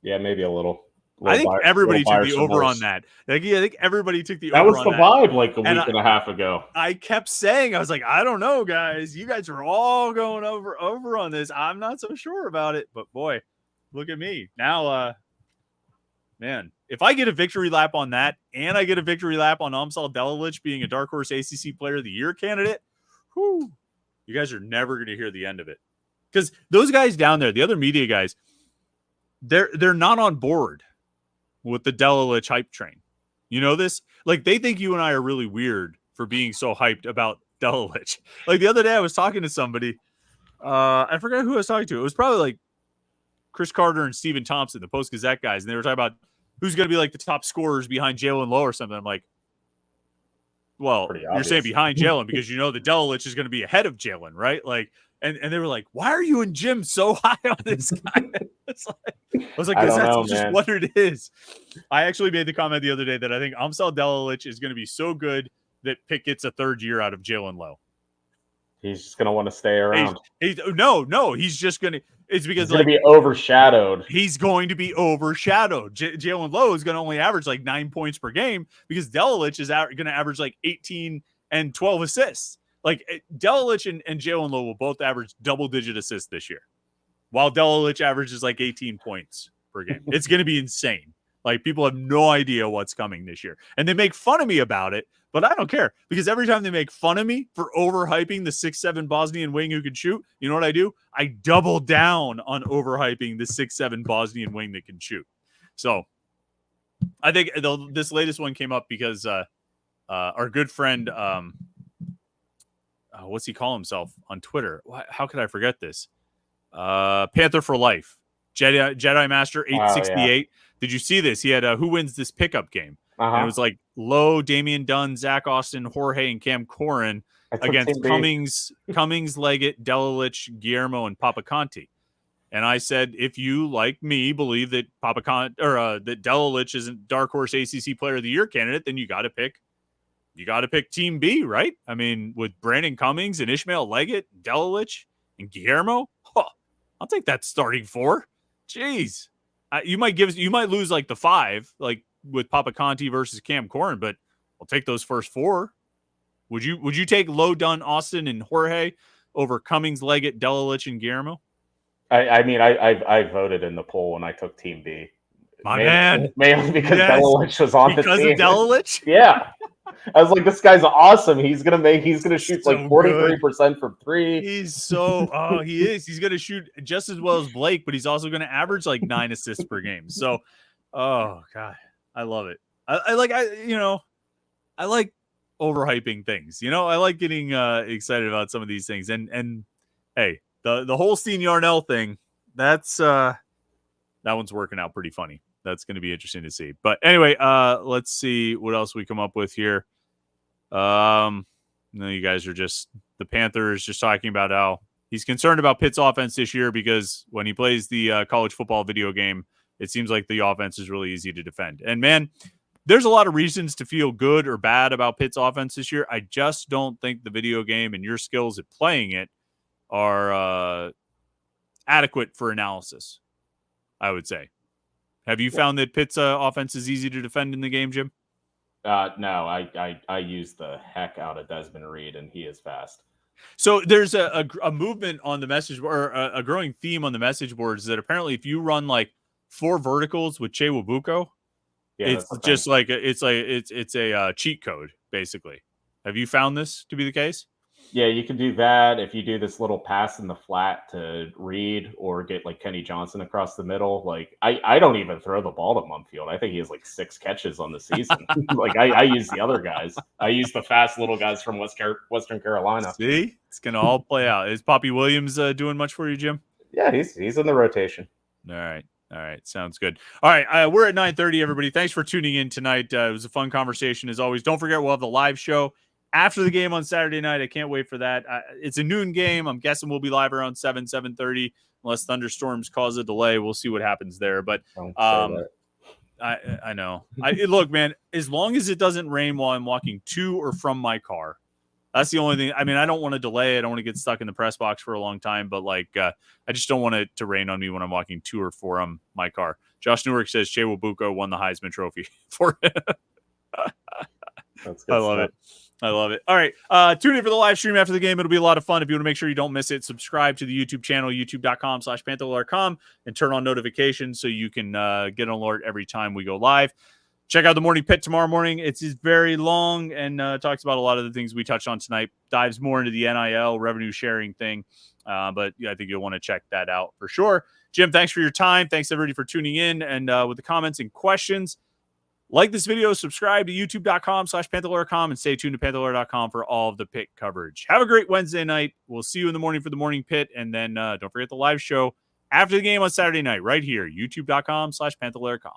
Yeah, maybe a little. I think everybody took the buyer's over remorse. on that. Like, yeah, I think everybody took the That over was on the that. vibe like a week and a half ago. I kept saying, I was like, I don't know, guys. You guys are all going over on this. I'm not so sure about it. But boy, look at me. Now, man, if I get a victory lap on that and I get a victory lap on Amsal Delilich being a dark horse ACC Player of the Year candidate, whew, you guys are never going to hear the end of it. Because those guys down there, the other media guys, they're not on board with the Delilich hype train. You know this? Like, they think you and I are really weird for being so hyped about Delilich. Like, the other day I was talking to somebody. I forgot who I was talking to. It was probably like Chris Carter and Steven Thompson, the Post-Gazette guys. And they were talking about who's going to be like the top scorers behind Jalen Lowe or something. I'm like, well, you're saying behind Jalen because you know the Delilich is going to be ahead of Jalen, right? Like, and they were like, why are you and Jim so high on this guy? I was like, because that's just what it is. I actually made the comment the other day that I think Amsal Delilich is going to be so good that Pitt gets a third year out of Jalen Lowe. He's just going to want to stay around. He's just going to. It's because he's going to be overshadowed. He's going to be overshadowed. Jalen Lowe is going to only average like 9 points per game because Delilich is going to average like 18 and 12 assists. Like Delilich and Jalen Lowe will both average double-digit assists this year, while Delilich averages like 18 points per game. It's going to be insane. Like, people have no idea what's coming this year. And they make fun of me about it, but I don't care. Because every time they make fun of me for overhyping the 6'7" Bosnian wing who can shoot, you know what I do? I double down on overhyping the 6'7" Bosnian wing that can shoot. So, I think this latest one came up because our good friend, what's he call himself on Twitter? How could I forget this? Panther for Life. Jedi Master 868. Yeah. Did you see this? He had who wins this pickup game? And it was like Lowe, Damian Dunn, Zach Austin, Jorge, and Cam Corrin against Cummings, Leggett, Delilich, Guillermo, and Papaconti. And I said, if you, like me, believe that that Delilich isn't dark horse ACC Player of the Year candidate, then you got to pick Team B, right? I mean, with Brandon Cummings and Ishmael Leggett, Delilich, and Guillermo, I'll take that starting four. Jeez. You might lose like the 5, like with Papaconti versus Cam Corrin, but I'll take those first 4. Would you take Lowe, Dunn, Austin, and Jorge over Cummings, Leggett, Delilich, and Guillermo? I voted in the poll and I took Team B. Man, mainly because Delilich was on the team. Because of Delilich? Yeah. I was like, this guy's awesome. He's gonna shoot so like 43% from 3. He is. He's gonna shoot just as well as Blake, but he's also gonna average like 9 assists per game. So, oh god, I love it. I like overhyping things. You know, I like getting excited about some of these things. And hey, the Holstein Yarnell thing, that one's working out pretty funny. That's going to be interesting to see. But anyway, let's see what else we come up with here. No, you guys are just the Panthers just talking about how he's concerned about Pitt's offense this year because when he plays the college football video game, it seems like the offense is really easy to defend. And man, there's a lot of reasons to feel good or bad about Pitt's offense this year. I just don't think the video game and your skills at playing it are adequate for analysis, I would say. Have you found that Pitt's offense is easy to defend in the game, Jim? No, I use the heck out of Desmond Reed, and he is fast. So there's a movement on the message or a growing theme on the message boards that apparently if you run like 4 verticals with Che Wabuko, it's just like it's a cheat code basically. Have you found this to be the case? Yeah, you can do that if you do this little pass in the flat to Reed or get like Kenny Johnson across the middle. Like I don't even throw the ball to Mumfield. I think he has like 6 catches on the season. Like I use the other guys. I use the fast little guys from Western Carolina. See, it's gonna all play out. Is Poppy Williams doing much for you, Jim? Yeah, he's in the rotation. All right. Sounds good. All right. We're at 9:30, everybody. Thanks for tuning in tonight. It was a fun conversation as always. Don't forget, we'll have the live show after the game on Saturday night. I can't wait for that. It's a noon game. I'm guessing we'll be live around 7:30, unless thunderstorms cause a delay. We'll see what happens there. But I know. Look, man, as long as it doesn't rain while I'm walking to or from my car, That's the only thing. I mean, I don't want to delay. I don't want to get stuck in the press box for a long time, but like, I just don't want it to rain on me when I'm walking to or from my car. Josh Newark says Che Wabuko won the Heisman Trophy for it. That's good I love stuff. it. I love it. All right. Tune in for the live stream after the game. It'll be a lot of fun. If you want to make sure you don't miss it, subscribe to the YouTube channel, youtube.com/Panther-Lair.com, and turn on notifications so you can get an alert every time we go live. Check out the Morning Pit tomorrow morning. It's very long and talks about a lot of the things we touched on tonight. Dives more into the NIL revenue sharing thing. But yeah, I think you'll want to check that out for sure. Jim, thanks for your time. Thanks everybody for tuning in and with the comments and questions. Like this video, subscribe to youtube.com/Panther-Lair.com, and stay tuned to Panther-Lair.com for all of the Pit coverage. Have a great Wednesday night. We'll see you in the morning for the Morning Pit. And then don't forget the live show after the game on Saturday night right here, youtube.com/Panther-Lair.com.